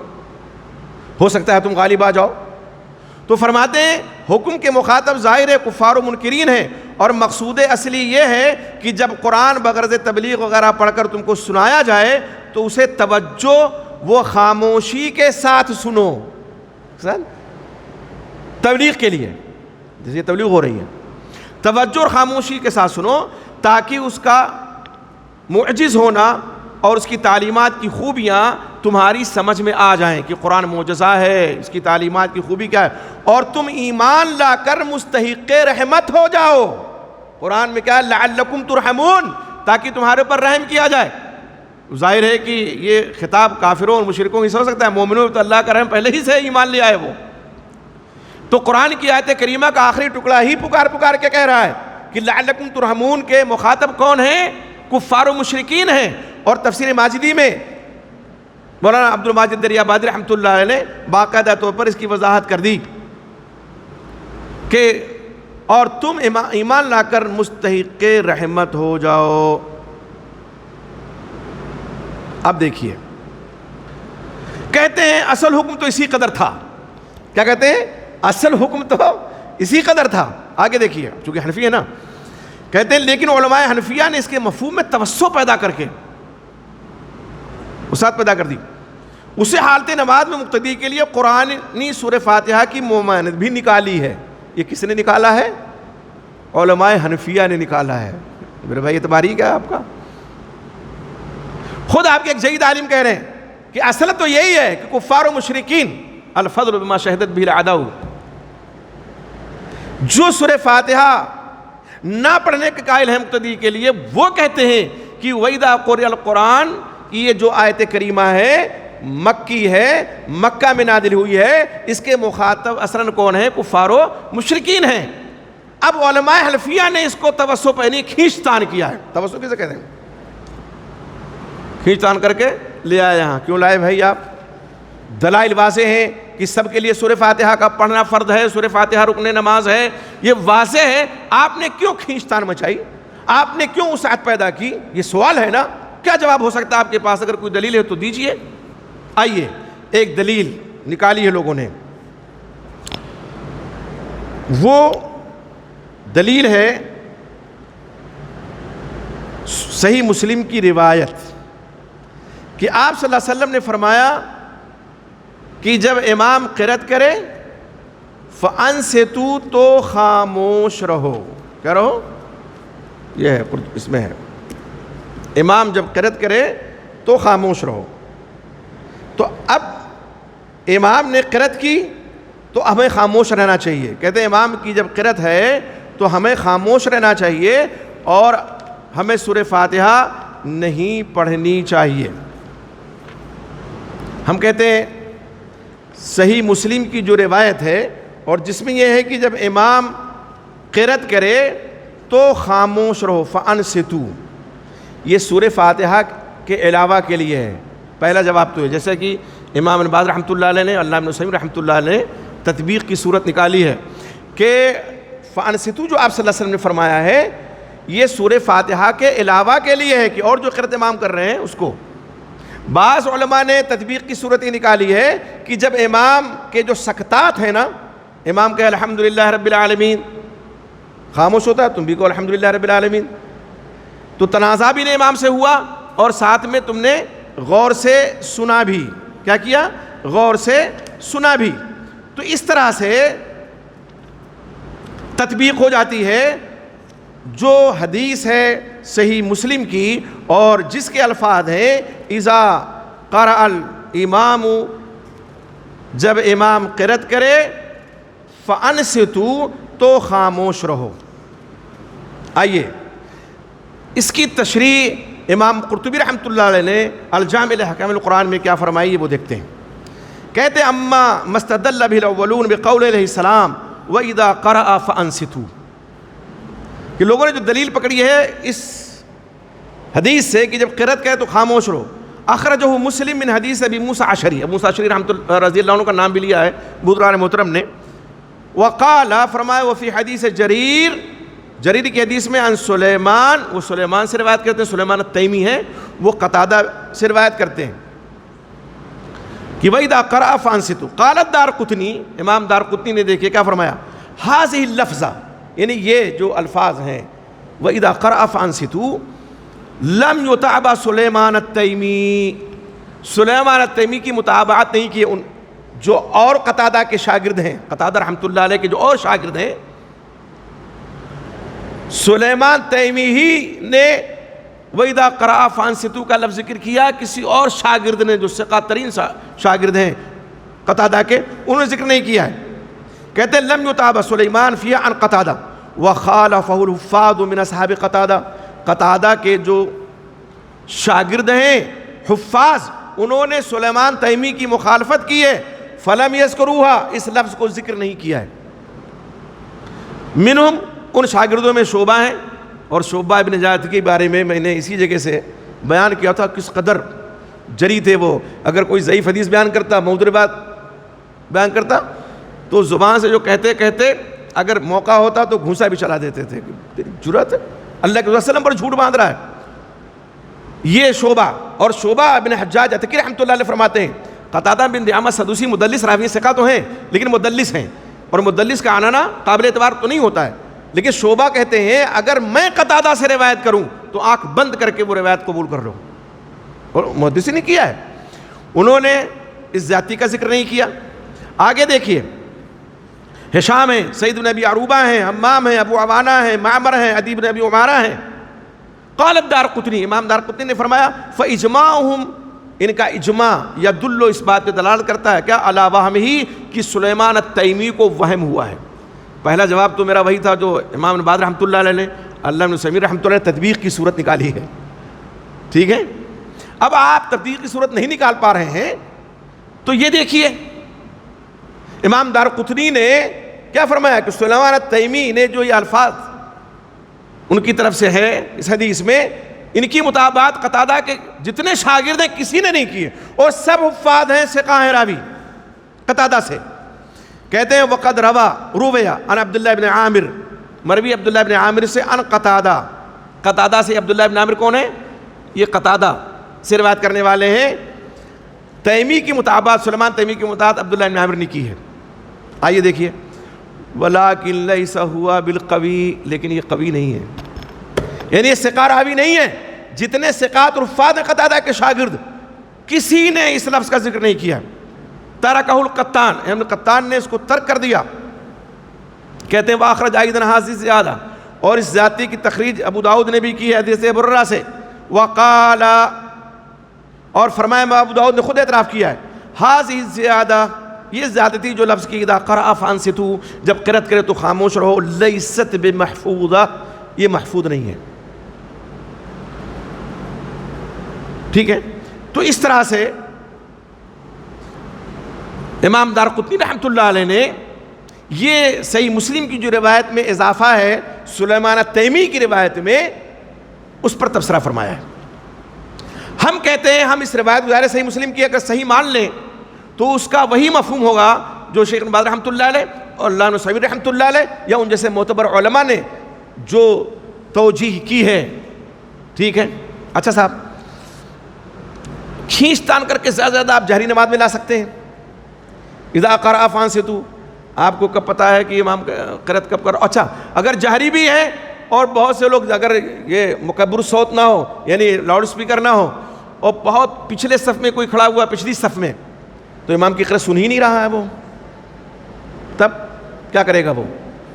ہو سکتا ہے تم غالب آ جاؤ. تو فرماتے ہیں حکم کے مخاطب ظاہر ہے کفار و منکرین ہیں, اور مقصود اصلی یہ ہے کہ جب قرآن بغرض تبلیغ وغیرہ پڑھ کر تم کو سنایا جائے تو اسے توجہ وہ خاموشی کے ساتھ سنو. تبلیغ کے لیے جیسے تبلیغ ہو رہی ہے, توجہ اور خاموشی کے ساتھ سنو تاکہ اس کا معجز ہونا اور اس کی تعلیمات کی خوبیاں تمہاری سمجھ میں آ جائیں کہ قرآن معجزہ ہے, اس کی تعلیمات کی خوبی کیا ہے, اور تم ایمان لا کر مستحق رحمت ہو جاؤ. قرآن میں کیا ہے, لعلکم ترحمون, تاکہ تمہارے پر رحم کیا جائے. ظاہر ہے کہ یہ خطاب کافروں اور مشرکوں کی ہو سکتا ہے, مومنوں تو اللہ کا رحم پہلے ہی سے ایمان لے آئے وہ. تو قرآن کی آیت کریمہ کا آخری ٹکڑا ہی پکار کے کہہ رہا ہے کہ لعلکم ترحمون کے مخاطب کون ہیں؟ کفار و مشرکین ہیں. اور تفسیر ماجدی میں مولانا عبد الماجد دریابادی رحمۃ اللہ علیہ نے باقاعدہ طور پر اس کی وضاحت کر دی کہ اور تم ایمان لا کر مستحق رحمت ہو جاؤ. اب دیکھیے, کہتے ہیں اصل حکم تو اسی قدر تھا. کیا کہتے ہیں؟ اصل حکم تو اسی قدر تھا. آگے دیکھیے, چونکہ حنفی ہے نا, کہتے ہیں لیکن علماء حنفیہ نے اس کے مفہوم میں توسع پیدا کر کے وسعت پیدا کر دی. اسے حالت نماز میں مقتدی کے لیے قرآنی سورہ فاتحہ کی ممانعت بھی نکالی ہے. یہ کس نے نکالا ہے؟ علماء حنفیہ نے نکالا ہے. میرے بھائی اعتباری کیا ہے آپ کا؟ خود آپ کے ایک جید عالم کہہ رہے ہیں کہ اصل تو یہی ہے کہ کفار و مشرکین الفضل بما شہدت به الاعداء, جو سورہ فاتحہ نہ پڑھنے کے قائل ہیں مقتدی کے لیے, وہ کہتے ہیں کہ وَإِذَا قُرِئَ الْقُرْآنُ, یہ جو آیت کریمہ ہے مکی ہے, مکہ میں نازل ہوئی ہے, اس کے مخاطب اصلاً کون ہیں؟ کفار و مشرکین ہیں. اب علماء حنفیہ نے اس کو توسع پہنی کھینچ تان کیا ہے. توسع کسے کہتے ہیں؟ کھینچ تان کر کے لے آئے. یہاں کیوں لائے بھائی آپ؟ دلائل واضح ہیں کہ سب کے لیے سورہ فاتحہ کا پڑھنا فرض ہے, سورہ فاتحہ رکن نماز ہے, یہ واضح ہے. آپ نے کیوں کھینچ تان مچائی؟ آپ نے کیوں وسعت پیدا کی؟ یہ سوال ہے نا. کیا جواب ہو سکتا ہے آپ کے پاس؟ اگر کوئی دلیل ہے تو دیجئے. آئیے ایک دلیل نکالی ہے لوگوں نے. وہ دلیل ہے صحیح مسلم کی روایت کہ آپ صلی اللہ علیہ وسلم نے فرمایا کہ جب امام قرأت کرے فَأَنْصِتُوا تو خاموش رہو. کیا رہو؟ یہ ہے اس میں ہے امام جب قرأت کرے تو خاموش رہو. تو اب امام نے قرأت کی تو ہمیں خاموش رہنا چاہیے. کہتے ہیں امام کی جب قرأت ہے تو ہمیں خاموش رہنا چاہیے اور ہمیں سورہ فاتحہ نہیں پڑھنی چاہیے. ہم کہتے ہیں صحیح مسلم کی جو روایت ہے اور جس میں یہ ہے کہ جب امام قرأت کرے تو خاموش رہو فَأَنْصِتُوا، یہ سورہ فاتحہ کے علاوہ کے لیے ہے. پہلا جواب تو ہے جیسا کہ امام ابن باز رحمۃ اللہ علیہ نے، علامہ ابن عثیمین رحمۃ اللہ علیہ نے تطبیق کی صورت نکالی ہے کہ فَأَنْصِتُوا جو آپ صلی اللہ علیہ وسلم نے فرمایا ہے یہ سورہ فاتحہ کے علاوہ کے لیے ہے کہ اور جو قرأت امام کر رہے ہیں اس کو. بعض علماء نے تطبیق کی صورت یہ نکالی ہے کہ جب امام کے جو سکتات ہیں نا، امام کہے الحمدللہ رب العالمین، خاموش ہوتا ہے، تم بھی کہو الحمدللہ رب العالمین، تو تنازع بھی نے امام سے ہوا اور ساتھ میں تم نے غور سے سنا بھی. کیا کیا؟ غور سے سنا بھی. تو اس طرح سے تطبیق ہو جاتی ہے جو حدیث ہے صحیح مسلم کی اور جس کے الفاظ ہیں اذا قرأ الامام، جب امام قرأت کرے فَأَنْصِتُوا تو خاموش رہو. آئیے اس کی تشریح امام قرطبی رحمۃ اللہ علیہ نے الجامع لأحکام القرآن میں کیا فرمائی ہے وہ دیکھتے ہیں. کہتے ہیں اما مستدل به الاولون بقول علیہ السلام وَإِذَا قَرَأَ فَأَنْصِتُوا، کہ لوگوں نے جو دلیل پکڑی ہے اس حدیث سے کہ جب قرأت کرے تو خاموش رہو. اخرجہ مسلم من حدیث ابی موسیٰ عشری، ابو موسیٰ عشری رحمۃ اللہ رضی اللہ عنہ کا نام بھی لیا ہے بزرگان محترم نے. وقال، فرمایا وفی حدیث جریر، جریر کی حدیث میں عن سلیمان، وہ سلیمان سے روایت کرتے ہیں، سلیمان التیمی ہیں، وہ قتادہ سے روایت کرتے ہیں کہ وَإِذَا قَرَأَ فَأَنْصِتُوا. قال الدارقطنی، امام دارقطنی نے دیکھے کیا فرمایا، هذه اللفظہ، یعنی یہ جو الفاظ ہیں وَإِذَا قَرَأَ فَأَنْصِتُوا لم يتابع سلیمان التیمی، سلیمان التیمی کی متابعت نہیں کی ان جو اور قتادہ کے شاگرد ہیں، قتادہ رحمۃ اللہ علیہ کے جو اور شاگرد ہیں، سلیمان تیمی ہی نے وَإِذَا قَرَأَ فَأَنْصِتُوا کا لفظ ذکر کیا، کسی اور شاگرد نے جو ثقہ ترین شاگرد ہیں قتادہ کے، انہوں نے ذکر نہیں کیا ہے. کہتے ہیں لم يتابع سلیمان فیہا عن قتادہ وخالفہ الحفاظ من اصحاب قتادہ، قتادہ کے جو شاگرد ہیں حفاظ، انہوں نے سلیمان تیمی کی مخالفت کی ہے. فلم یذکروها، اس لفظ کو ذکر نہیں کیا ہے. منہم، ان شاگردوں میں شعبہ ہیں، اور شعبہ ابن حجاج کے بارے میں میں نے اسی جگہ سے بیان کیا تھا کس قدر جری تھے وہ. اگر کوئی ضعیف حدیث بیان کرتا، موضوع بات بیان کرتا تو زبان سے جو کہتے کہتے اگر موقع ہوتا تو گھونسا بھی چلا دیتے تھے. تیری جرأت ہے، اللہ کے وسلم پر جھوٹ باندھ رہا ہے. یہ شعبہ، اور شعبہ ابن حجاج عتکی رحمۃ اللہ علیہ فرماتے ہیں قتادہ بن دعامہ سدوسی مدلس راوی ثقہ تو ہیں لیکن مدلس ہیں، اور مدلس کا آنا قابل اعتبار تو نہیں ہوتا ہے. لیکن شعبہ کہتے ہیں اگر میں قتادہ سے روایت کروں تو آنکھ بند کر کے وہ روایت قبول کر لو. اور محدثی نے کیا ہے، انہوں نے اس زیادتی کا ذکر نہیں کیا. آگے دیکھیے، ہشام ہیں، سعید بن ابی عروبہ ہیں، حمام ہیں، ابو عوانہ ہیں، معمر ہیں، عدی بن ابی عمارہ ہیں. قال الدارقطنی، امام دارقطنی نے فرمایا فاجماعہم، ان کا اجماع یدل، اس بات پہ دلالت کرتا ہے کیا، علی وہمہ، کہ سلیمان التیمی کو وہم ہوا ہے. پہلا جواب تو میرا وہی تھا جو امام ابن باز رحمۃ اللہ علیہ نے، علامہ ابن عثیمین رحمۃ اللہ نے تطبیق کی صورت نکالی ہے. ٹھیک ہے، اب آپ تطبیق کی صورت نہیں نکال پا رہے ہیں تو یہ دیکھیے امام دارقطنی نے کیا فرمایا کہ سلیمان التیمی نے جو یہ الفاظ ان کی طرف سے ہے اس حدیث میں، ان کی مطابقت قتادہ کے جتنے شاگرد ہیں کسی نے نہیں کیے، اور سب حفاظ ہیں، ثقہ ہیں راوی قتادہ سے. کہتے ہیں وقد رویہ عن عبداللہ ابن عامر، مروی عبداللہ ابن عامر سے عن قتادہ، قتادہ سے عبداللہ ابن عامر کون ہے، یہ قتادہ سے روایت کرنے والے ہیں. تیمی کی مطابقت، سلیمان تیمی کی مطابقت عبداللہ ابن عامر نے کی ہے. آئیے دیکھیے ولیکن لیس ہوا بالقوی، لیکن یہ قوی نہیں ہے، یعنی یہ ثقہ راوی نہیں ہے۔ جتنے ثقات رفاض قتادہ کے شاگرد، کسی نے اس لفظ کا ذکر نہیں کیا۔ ترکہ القطان، ابن قطان نے اس کو ترک کر دیا۔ کہتے ہیں واخرج ایضا ھذہ زیادہ، اور اس زیادتی کی تخریج ابو داؤد نے بھی کی ہے حدیث ابو ہریرہ سے۔ وقال، اور فرمایا ابو داؤد نے خود اعتراف کیا ہے، ھذہ زیادہ، یہ زیادتی جو لفظ کی، اذا قرأ فانصتوا، جب قرأت کرے تو خاموش رہو، لیست بمحفوظہ، یہ محفوظ نہیں ہے۔ ٹھیک ہے، تو اس طرح سے امام دارقطنی رحمۃ اللہ علیہ نے یہ صحیح مسلم کی جو روایت میں اضافہ ہے سلیمان التیمی کی روایت میں، اس پر تبصرہ فرمایا ہے۔ ہم کہتے ہیں ہم اس روایت گزارے صحیح مسلم کی اگر صحیح مان لیں تو اس کا وہی مفہوم ہوگا جو شیخ ابن باز رحمۃ اللہ علیہ اور علامہ نصیبی رحمۃ اللہ علیہ یا ان جیسے معتبر علماء نے جو توجیح کی ہے۔ ٹھیک ہے، اچھا صاحب، کھینچ تان کر کے زیادہ زیادہ آپ جہری نماز میں لا سکتے ہیں۔ اذا قرأ فانصتوا، آپ کو کب پتہ ہے کہ امام قرأت کب کرو؟ اچھا، اگر جہری بھی ہے اور بہت سے لوگ اگر یہ مکبر صوت نہ ہو، یعنی لاؤڈ سپیکر نہ ہو، اور بہت پچھلے صف میں کوئی کھڑا ہوا پچھلی صف میں، تو امام کی قرأت سن ہی نہیں رہا ہے وہ، تب کیا کرے گا؟ وہ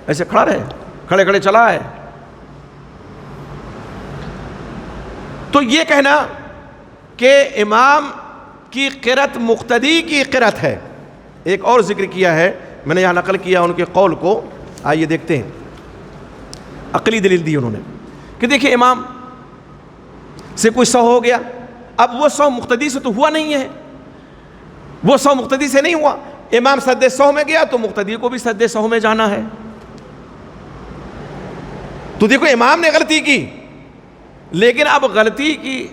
ایسے کھڑا رہے، کھڑے کھڑے چلا ہے۔ تو یہ کہنا کہ امام کی قرأت مقتدی کی قرأت ہے، ایک اور ذکر کیا ہے، میں نے یہاں نقل کیا ان کے قول کو، آئیے دیکھتے ہیں۔ عقلی دلیل دی انہوں نے کہ دیکھیں امام سے کوئی سہو ہو گیا، اب وہ سہو مقتدی سے تو ہوا نہیں ہے، وہ سہو مقتدی سے نہیں ہوا، امام سجدہ سہو میں گیا تو مقتدی کو بھی سجدہ سہو میں جانا ہے۔ تو دیکھو امام نے غلطی کی، لیکن اب غلطی کی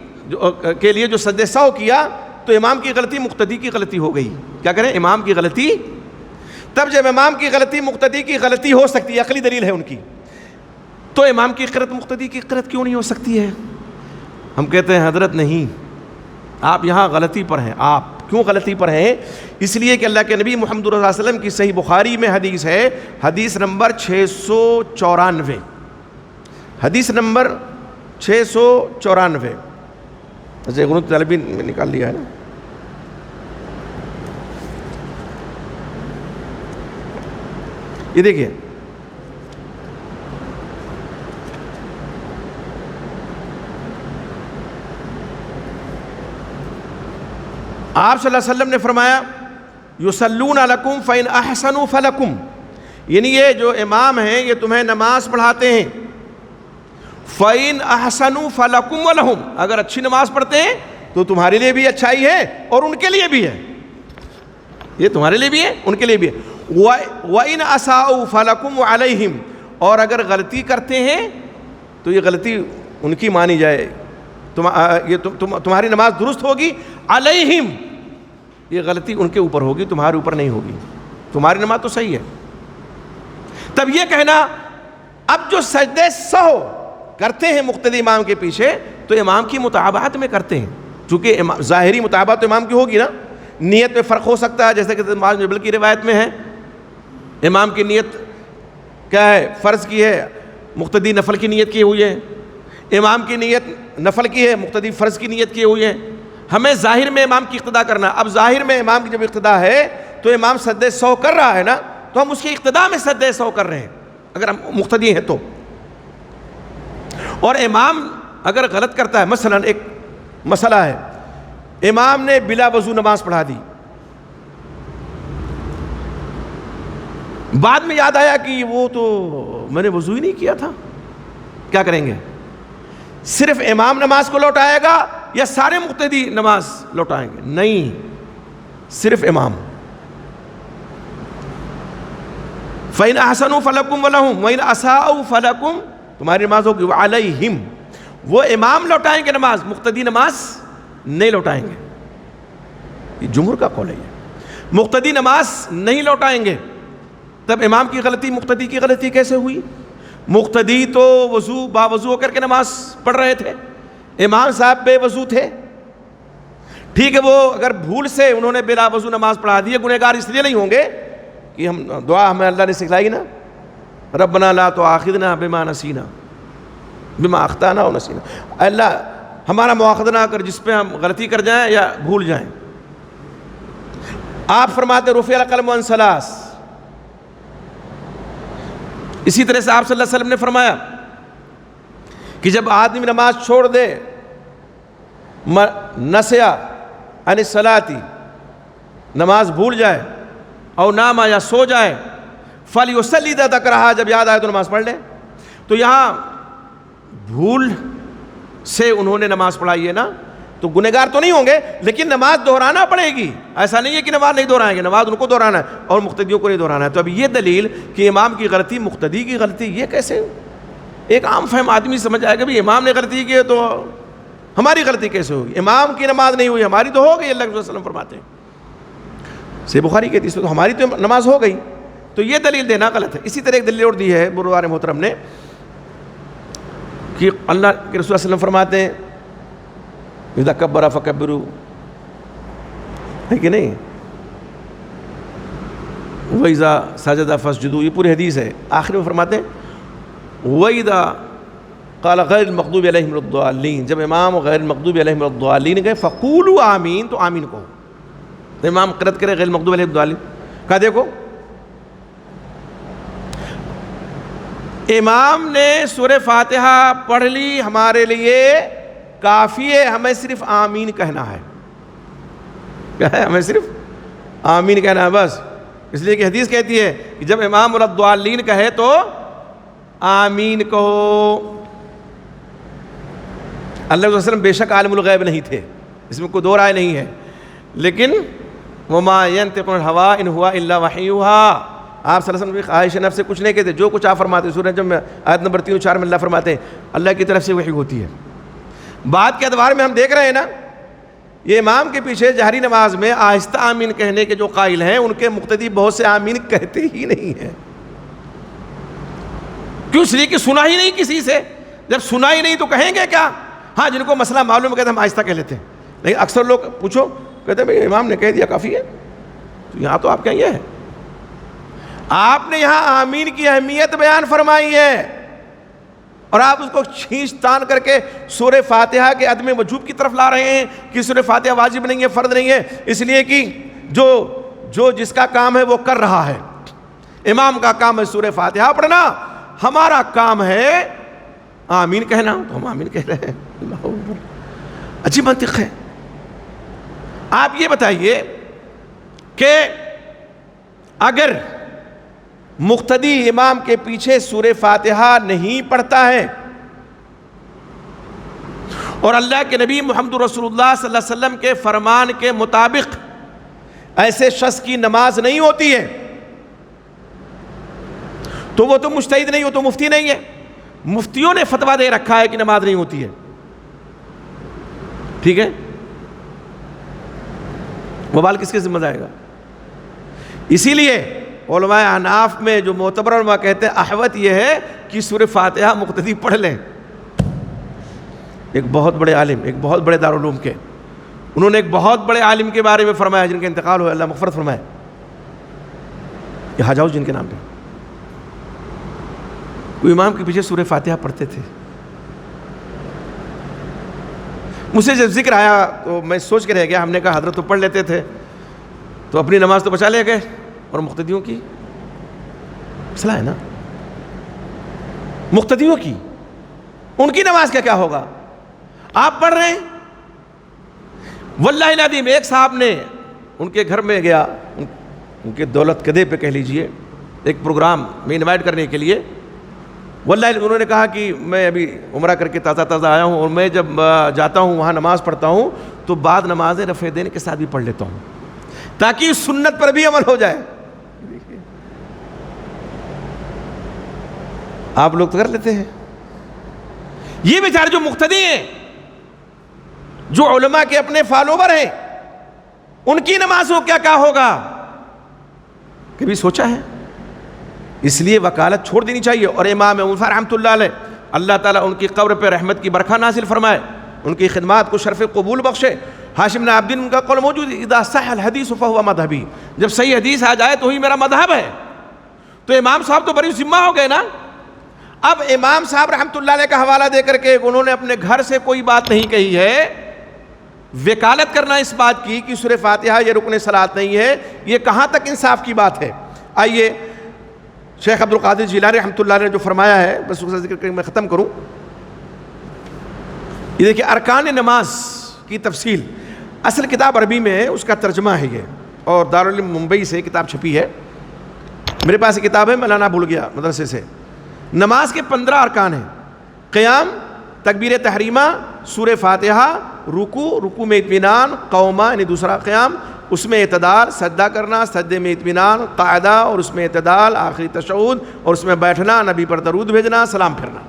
کے لیے جو سجدہ سہو کیا تو امام کی غلطی مقتدی کی غلطی ہو گئی۔ کیا کریں؟ امام کی غلطی، تب جب امام کی غلطی مقتدی کی غلطی ہو سکتی ہے، عقلی دلیل ہے ان کی، تو امام کی قرأت مقتدی کی قرأت کیوں نہیں ہو سکتی ہے؟ ہم کہتے ہیں حضرت نہیں، آپ یہاں غلطی پر ہیں۔ آپ کیوں غلطی پر ہیں؟ اس لیے کہ اللہ کے نبی محمد صلی اللہ علیہ وسلم کی صحیح بخاری میں حدیث ہے، حدیث نمبر 694، حدیث نمبر 694، ایسے غنوۃ طالبین میں نکال لیا ہے نا۔ یہ دیکھیے، آپ صلی اللہ علیہ وسلم نے فرمایا یصلون لکم فإن احسنوا فلکم، یعنی یہ جو امام ہیں یہ تمہیں نماز پڑھاتے ہیں، فإن احسنوا فلکم ولہم، اگر اچھی نماز پڑھتے ہیں تو تمہارے لیے بھی اچھائی ہے اور ان کے لیے بھی ہے، یہ تمہارے لیے بھی ہے ان کے لیے بھی ہے۔ وَإِنْ أَسَاءُوا فَلَكُمْ وَعَلَيْهِمْ، اور اگر غلطی کرتے ہیں تو یہ غلطی ان کی مانی جائے، تمہاری نماز درست ہوگی، علیہم، یہ غلطی ان کے اوپر ہوگی، تمہارے اوپر نہیں ہوگی، تمہاری نماز تو صحیح ہے۔ تب یہ کہنا اب جو سجدے سہو کرتے ہیں مقتدی امام کے پیچھے تو امام کی مطابقت میں کرتے ہیں، چونکہ ظاہری مطابقت تو امام کی ہوگی نا، نیت میں فرق ہو سکتا ہے، جیسے کہ معاذ بن جبل کی روایت میں ہے امام کی نیت کیا ہے؟ فرض کی ہے، مقتدی نفل کی نیت کی ہوئی ہے، امام کی نیت نفل کی ہے، مقتدی فرض کی نیت کی ہوئی ہے۔ ہمیں ظاہر میں امام کی اقتداء کرنا، اب ظاہر میں امام کی جب اقتداء ہے تو امام سجدہ سہو کر رہا ہے نا، تو ہم اس کی اقتداء میں سجدہ سہو کر رہے ہیں اگر ہم مقتدی ہیں تو۔ اور امام اگر غلط کرتا ہے، مثلا ایک مسئلہ ہے، امام نے بلا وضو نماز پڑھا دی، بعد میں یاد آیا کہ وہ تو میں نے وضو ہی نہیں کیا تھا، کیا کریں گے؟ صرف امام نماز کو لوٹائے گا یا سارے مقتدی نماز لوٹائیں گے؟ نہیں، صرف امام۔ فَإِنْ أَحْسَنُوا فَلَكُمْ وَلَهُمْ وَإِنْ أَسَاءُوا فَلَكُمْ، تمہاری نماز ہوگی، وَعَلَيْهِمْ، وہ امام لوٹائیں گے نماز، مقتدی نماز نہیں لوٹائیں گے، یہ جمہور کا قول ہے۔ مقتدی نماز نہیں لوٹائیں گے، تب امام کی غلطی مقتدی کی غلطی کیسے ہوئی؟ مقتدی تو وضو با وضو ہو کر کے نماز پڑھ رہے تھے، امام صاحب بے وضو تھے، ٹھیک ہے، وہ اگر بھول سے انہوں نے بلا وضو نماز پڑھا دی، گنہگار اس لیے نہیں ہوں گے کہ ہم دعا ہمیں اللہ نے سکھلائی نا، ربنا لا تؤاخذنا بما نسینا بما اخطانا ونسینا، اللہ ہمارا مواخذہ نہ کر جس پہ ہم غلطی کر جائیں یا بھول جائیں۔ آپ فرماتے ہیں رفع القلم عن ثلاث، اسی طرح سے آپ صلی اللہ علیہ وسلم نے فرمایا کہ جب آدمی نماز چھوڑ دے، نسیا عن الصلاۃ، نماز بھول جائے، او نام یا سو جائے، فلیصلی اذا ذکرہا، جب یاد آئے تو نماز پڑھ لے۔ تو یہاں بھول سے انہوں نے نماز پڑھائی ہے نا، تو گنہگار تو نہیں ہوں گے، لیکن نماز دہرانا پڑے گی، ایسا نہیں ہے کہ نماز نہیں دہرائیں گے، نماز ان کو دہرانا ہے اور مقتدیوں کو نہیں دہرانا ہے۔ تو اب یہ دلیل کہ امام کی غلطی مقتدی کی غلطی، یہ کیسے؟ ایک عام فہم آدمی سمجھ آئے گا بھی امام نے غلطی کی ہے تو ہماری غلطی کیسے ہوگی؟ امام کی نماز نہیں ہوئی، ہماری تو ہو گئی، اللہ کے وسلم فرماتے ہیں صحیح بخاری کے حدیث میں، تو ہماری تو نماز ہو گئی، تو یہ دلیل دینا غلط ہے۔ اسی طرح ایک دلیل اور دی ہے بزرگوار محترم نے کہ اللہ کے رسول صلی اللہ علیہ وسلم فرماتے ہیں اذا کبر فکبروا، ہے کہ نہیں، وَإِذَا سَجَدَ فَاسْجُدُوا، یہ پوری حدیث ہے۔ آخر میں فرماتے ہیں وَإِذَا قَالَ غَيْرِ الْمَغْضُوبِ عَلَيْهِمْ وَلَا الضَّالِّينَ، جب امام غیر المغضوب علیہم ولا الضالین گئے فقولوا آمین، تو آمین کہو۔ تو امام قرأت کرے غیر المغضوب علیہم ولا الضالین، کہا دیکھو امام نے سورہ فاتحہ پڑھ لی، ہمارے لیے کافی ہے، ہمیں صرف آمین کہنا ہے، کیا ہے؟ ہمیں صرف آمین کہنا ہے بس، اس لیے کہ حدیث کہتی ہے کہ جب امام ولا الضالین کہے تو آمین کہو۔ اللہ علیہ وسلم بے شک عالم الغیب نہیں تھے، اس میں کوئی دو رائے نہیں ہے، لیکن وما ينطق عن الهوى ان هو الا وحی یوحی، آپ صلی اللہ علیہ وسلم بھی خواہش نفس سے کچھ نہیں کہتے، جو کچھ آپ فرماتے ہیں۔ سورہ نجم میں آیت نمبر 3 اور 4 میں اللہ فرماتے ہیں اللہ کی طرف سے وحی ہوتی ہے۔ بات کے ادوار میں ہم دیکھ رہے ہیں نا، یہ امام کے پیچھے جہری نماز میں آہستہ آمین کہنے کے جو قائل ہیں، ان کے مقتدی بہت سے آمین کہتے ہی نہیں ہیں۔ کیوں؟ اس لیے کہ سنا ہی نہیں کسی سے، جب سنا ہی نہیں تو کہیں گے کیا؟ ہاں جن کو مسئلہ معلوم ہے کہتے ہیں ہم آہستہ کہہ لیتے ہیں، لیکن اکثر لوگ پوچھو کہتے ہیں بھائی امام نے کہہ دیا کافی ہے۔ تو یہاں تو آپ کا یہ ہے، آپ نے یہاں آمین کی اہمیت بیان فرمائی ہے اور آپ اس کو کھینچ تان کر کے سورہ فاتحہ کے عدم وجوب کی طرف لا رہے ہیں کہ سورہ فاتحہ واجب نہیں ہے، فرض نہیں ہے، اس لیے کہ جو جس کا کام ہے وہ کر رہا ہے۔ امام کا کام ہے سورہ فاتحہ پڑھنا، ہمارا کام ہے آمین کہنا، تو ہم آمین کہہ رہے ہیں۔ اللہ اکبر، عجیب منطق ہے۔ آپ یہ بتائیے کہ اگر مقتدی امام کے پیچھے سورہ فاتحہ نہیں پڑھتا ہے اور اللہ کے نبی محمد رسول اللہ صلی اللہ علیہ وسلم کے فرمان کے مطابق ایسے شخص کی نماز نہیں ہوتی ہے، تو وہ تو مجتہد نہیں، وہ تو مفتی نہیں ہے۔ مفتیوں نے فتویٰ دے رکھا ہے کہ نماز نہیں ہوتی ہے، ٹھیک ہے، وبال کس کے ذمہ جائے گا؟ اسی لیے علماء احناف میں جو معتبر علماء کہتے ہیں احوط یہ ہے کہ سورہ فاتحہ مقتدی پڑھ لیں۔ ایک بہت بڑے عالم، ایک بہت بڑے دارالعلوم کے، انہوں نے ایک بہت بڑے عالم کے بارے میں فرمایا جن کا انتقال ہوا، اللہ مغفرت فرمائے، یہ حاجاؤ جن کے نام پہ، کوئی امام کے پیچھے سورہ فاتحہ پڑھتے تھے۔ مجھے جب ذکر آیا تو میں سوچ کے رہ گیا، ہم نے کہا حضرت تو پڑھ لیتے تھے تو اپنی نماز تو بچا لے گئے، اور مقتدیوں کی مسئلہ ہے نا، مقتدیوں کی ان کی نماز کا کیا ہوگا؟ آپ پڑھ رہے ہیں، واللہ العظیم ایک صاحب نے ان کے گھر میں گیا، ان کے دولت قدے پہ کہہ لیجئے، ایک پروگرام میں انوائٹ کرنے کے لیے، واللہ انہوں نے کہا کہ میں ابھی عمرہ کر کے تازہ آیا ہوں اور میں جب جاتا ہوں وہاں نماز پڑھتا ہوں تو بعد نمازیں رفع دین کے ساتھ بھی پڑھ لیتا ہوں تاکہ سنت پر بھی عمل ہو جائے۔ آپ لوگ تو کر لیتے ہیں، یہ بیچارے جو مقتدی ہیں، جو علماء کے اپنے فالوور ہیں، ان کی نمازوں کیا ہوگا؟ کبھی سوچا ہے؟ اس لیے وکالت چھوڑ دینی چاہیے۔ اور امام ابو رحمۃ اللہ علیہ، اللہ تعالیٰ ان کی قبر پہ رحمت کی برکھا نازل فرمائے، ان کی خدمات کو شرف قبول بخشے۔ ہاشم بن عابدین ان کا قول موجود ہے اذا صح الحدیث فهو مذہبی، جب صحیح حدیث آ جائے تو ہی میرا مذہب ہے۔ تو امام صاحب تو بری ذمہ ہو گئے نا۔ اب امام صاحب رحمۃ اللہ علیہ کا حوالہ دے کر کے انہوں نے اپنے گھر سے کوئی بات نہیں کہی ہے، وکالت کرنا اس بات کی کہ سورہ فاتحہ یہ رکن صلاۃ نہیں ہے، یہ کہاں تک انصاف کی بات ہے؟ آئیے شیخ عبد القادر جیلانی رحمۃ اللہ علیہ نے جو فرمایا ہے، بس اس کا ذکر کر کے میں ختم کروں۔ یہ دیکھیں ارکان نماز کی تفصیل، اصل کتاب عربی میں ہے، اس کا ترجمہ ہے یہ، اور دارالعلوم ممبئی سے کتاب چھپی ہے، میرے پاس یہ کتاب ہے، میں لانا بھول گیا مدرسے سے۔ نماز کے 15 ارکان ہیں: قیام، تکبیر تحریمہ، سورہ فاتحہ، رکوع میں اطمینان، قومہ یعنی دوسرا قیام، اس میں اعتدال، سجدہ کرنا، سجدے میں اطمینان، قاعدہ اور اس میں اعتدال، آخری تشہد اور اس میں بیٹھنا، نبی پر درود بھیجنا، سلام پھرنا،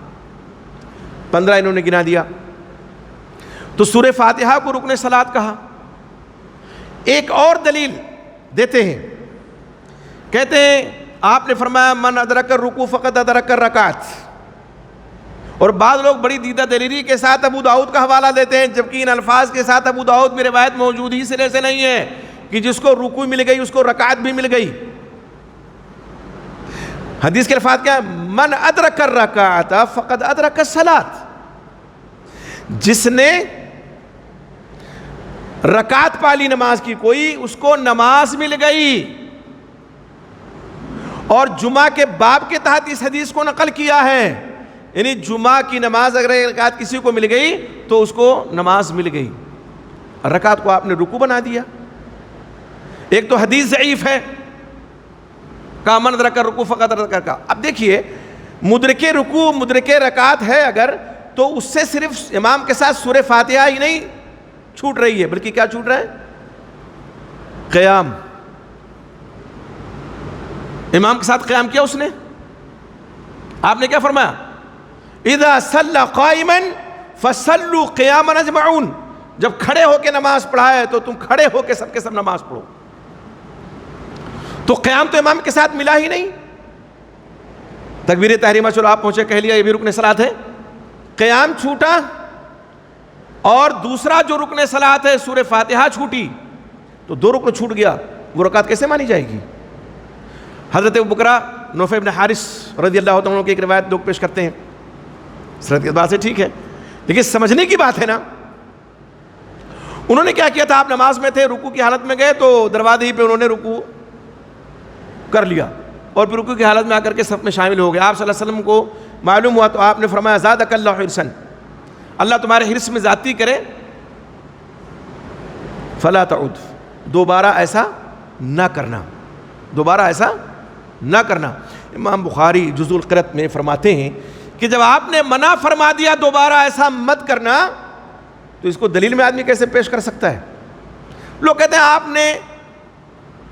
15 انہوں نے گنا دیا۔ تو سورہ فاتحہ کو رکن صلاۃ کہا۔ ایک اور دلیل دیتے ہیں، کہتے ہیں آپ نے فرمایا من ادرک الرکوع فقد ادرک الرکعت، اور بعض لوگ بڑی دیدہ دلیری کے ساتھ ابو داؤد کا حوالہ دیتے ہیں، جبکہ ان الفاظ کے ساتھ ابو داؤد میں روایت موجود ہی سرے سے نہیں ہے کہ جس کو رکوع مل گئی اس کو رکعت بھی مل گئی۔ حدیث کے الفاظ کیا ہے؟ من ادرک الرکعت فقد ادرک الصلاۃ، جس نے رکعت پالی نماز کی کوئی، اس کو نماز مل گئی۔ اور جمعہ کے باب کے تحت اس حدیث کو نقل کیا ہے، یعنی جمعہ کی نماز اگر ایک رکعت کسی کو مل گئی تو اس کو نماز مل گئی، رکعت کو آپ نے رکوع بنا دیا۔ ایک تو حدیث ضعیف ہے، کہا من ادرک الرکوع فقد ادرک الرکعت۔ اب دیکھیے مدرک رکوع مدرک رکعت ہے اگر، تو اس سے صرف امام کے ساتھ سورہ فاتحہ ہی نہیں چھوٹ رہی ہے، بلکہ کیا چھوٹ رہا ہے؟ قیام۔ امام کے ساتھ قیام کیا اس نے، آپ نے کیا فرمایا؟ اذا صلی قائما فصلوا قیاما اجمعون، جب کھڑے ہو کے نماز پڑھا ہے تو تم کھڑے ہو کے سب نماز پڑھو۔ تو قیام تو امام کے ساتھ ملا ہی نہیں۔ تکبیر تحریمہ چلو آپ پہنچے کہہ لیا یہ بھی رکن صلاۃ ہے، قیام چھوٹا، اور دوسرا جو رکن صلاۃ ہے سورہ فاتحہ چھوٹی، تو 2 رکن چھوٹ گیا، وہ رکعت کیسے مانی جائے گی؟ حضرت ابو بکر نوفع بن حارث رضی اللہ عنہ کی ایک روایت لوگ پیش کرتے ہیں، سرت کے بعد سے ٹھیک ہے، لیکن سمجھنے کی بات ہے نا۔ انہوں نے کیا کیا تھا، آپ نماز میں تھے، رکوع کی حالت میں گئے تو دروازے ہی پہ انہوں نے رکوع کر لیا، اور پھر رکوع کی حالت میں آ کر کے صف میں شامل ہو گئے۔ آپ صلی اللہ علیہ وسلم کو معلوم ہوا تو آپ نے فرمایا زادک اللہ حرصا، اللہ تمہارے حرص میں زیادتی کرے، فلا تعود، دوبارہ ایسا نہ کرنا، دوبارہ ایسا نہ کرنا۔ امام بخاری جزء القرأت میں فرماتے ہیں کہ جب آپ نے منع فرما دیا دوبارہ ایسا مت کرنا، تو اس کو دلیل میں آدمی کیسے پیش کر سکتا ہے؟ لوگ کہتے ہیں آپ نے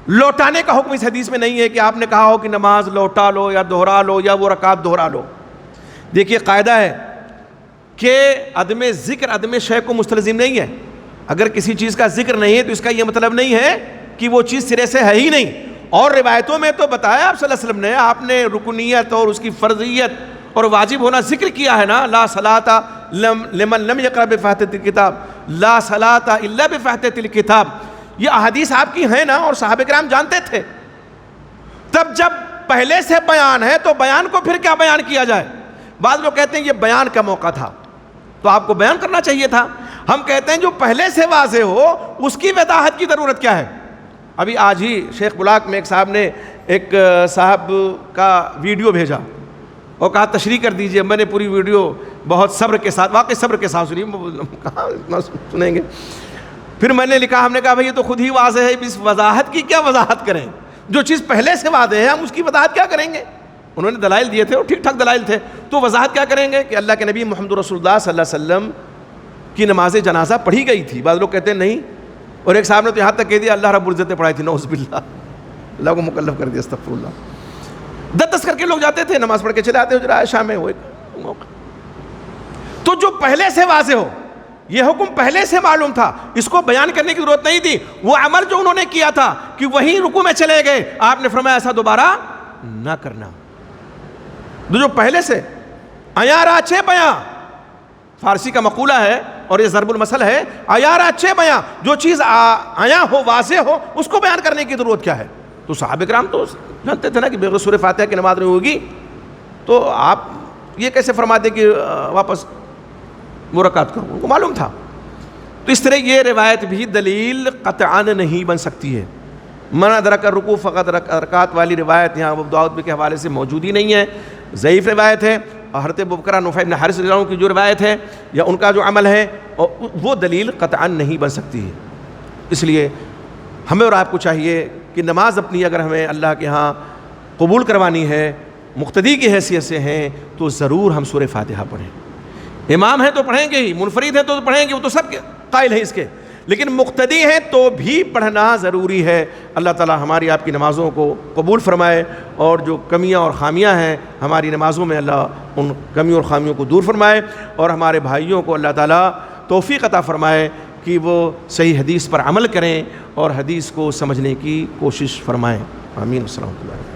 لوٹانے کا حکم اس حدیث میں نہیں ہے کہ آپ نے کہا ہو کہ نماز لوٹا لو یا دہرا لو یا وہ رکعت دہرا لو۔ دیکھیے قاعدہ ہے کہ عدم ذکر عدم شے کو مستلزم نہیں ہے، اگر کسی چیز کا ذکر نہیں ہے تو اس کا یہ مطلب نہیں ہے کہ وہ چیز سرے سے ہے ہی نہیں۔ اور روایتوں میں تو بتایا آپ صلی اللہ علیہ وسلم نے، آپ نے رکنیت اور اس کی فرضیت اور واجب ہونا ذکر کیا ہے نا، لا صلاۃ لمن لم یقرأ بفاتحۃ الکتاب، لا صلاۃ الا بفاتحۃ الکتاب، یہ احادیث آپ کی ہیں نا، اور صحابہ کرام جانتے تھے۔ تب جب پہلے سے بیان ہے تو بیان کو پھر کیا بیان کیا جائے؟ بعض لوگ کہتے ہیں یہ بیان کا موقع تھا تو آپ کو بیان کرنا چاہیے تھا۔ ہم کہتے ہیں جو پہلے سے واضح ہو اس کی وضاحت کی ضرورت کیا ہے؟ ابھی آج ہی شیخ بلاک میں ایک صاحب نے ایک صاحب کا ویڈیو بھیجا اور کہا تشریح کر دیجئے، میں نے پوری ویڈیو بہت صبر کے ساتھ، واقعی صبر کے ساتھ سنی، کہاں اتنا سنیں گے؟ پھر میں نے لکھا، ہم نے کہا بھائی یہ تو خود ہی واضح ہے، اس وضاحت کی کیا وضاحت کریں؟ جو چیز پہلے سے واضح ہے ہم اس کی وضاحت کیا کریں گے؟ انہوں نے دلائل دیے تھے اور ٹھیک ٹھاک دلائل تھے، تو وضاحت کیا کریں گے کہ اللہ کے نبی محمد رسول اللہ صلی اللہ علیہ وسلم کی نماز جنازہ پڑھی گئی تھی۔ بعض لوگ کہتے ہیں نہیں، اور ایک صاحب نے تو یہاں تک کہہ دیا اللہ رب العزت نے پڑھائی تھی، نعوذ باللہ، اللہ کو مکلف کر دیا، استغفر اللہ۔ 10 کر کے لوگ جاتے تھے، نماز پڑھ کے چلے آتے حجرہ عائشہ میں، وہ ایک موقع۔ تو جو پہلے سے واضح ہو، یہ حکم پہلے سے معلوم تھا، اس کو بیان کرنے کی ضرورت نہیں تھی۔ وہ عمل جو انہوں نے کیا تھا کہ وہیں رکوع میں چلے گئے، آپ نے فرمایا ایسا دوبارہ نہ کرنا۔ جو پہلے سے ایاں راچھے بیاں، فارسی کا مقولہ ہے اور یہ ضرب المثل ہے، عیار اچھے بیاں، جو چیز عیاں ہو، واضح ہو، اس کو بیان کرنے کی ضرورت کیا ہے؟ تو صحابہ کرام تو جانتے تھے نا کہ بغیر سورہ فاتحہ کی نماز نہیں ہوگی، تو آپ یہ کیسے فرماتے کہ واپس مرکعت کرو؟ ان کو معلوم تھا۔ تو اس طرح یہ روایت بھی دلیل قطعاً نہیں بن سکتی ہے۔ من ادرک الرکوع فقط رکعت والی روایت یہاں ابو داؤد کے حوالے سے موجود ہی نہیں ہے، ضعیف روایت ہے۔ اور حضرت ابوبکر نفیع بن حارث رضی اللہ عنہ کی جو روایت ہے یا ان کا جو عمل ہے وہ دلیل قطعاً نہیں بن سکتی ہے۔ اس لیے ہمیں اور آپ کو چاہیے کہ نماز اپنی اگر ہمیں اللہ کے ہاں قبول کروانی ہے، مقتدی کی حیثیت سے ہیں، تو ضرور ہم سورہ فاتحہ پڑھیں۔ امام ہیں تو پڑھیں گے ہی، منفرد ہیں تو پڑھیں گے، وہ تو سب قائل ہیں اس کے، لیکن مقتدی ہیں تو بھی پڑھنا ضروری ہے۔ اللہ تعالی ہماری آپ کی نمازوں کو قبول فرمائے، اور جو کمیاں اور خامیاں ہیں ہماری نمازوں میں، اللہ ان کمیوں اور خامیوں کو دور فرمائے، اور ہمارے بھائیوں کو اللہ تعالی توفیق عطا فرمائے کہ وہ صحیح حدیث پر عمل کریں اور حدیث کو سمجھنے کی کوشش فرمائیں۔ آمین۔ السلام علیکم۔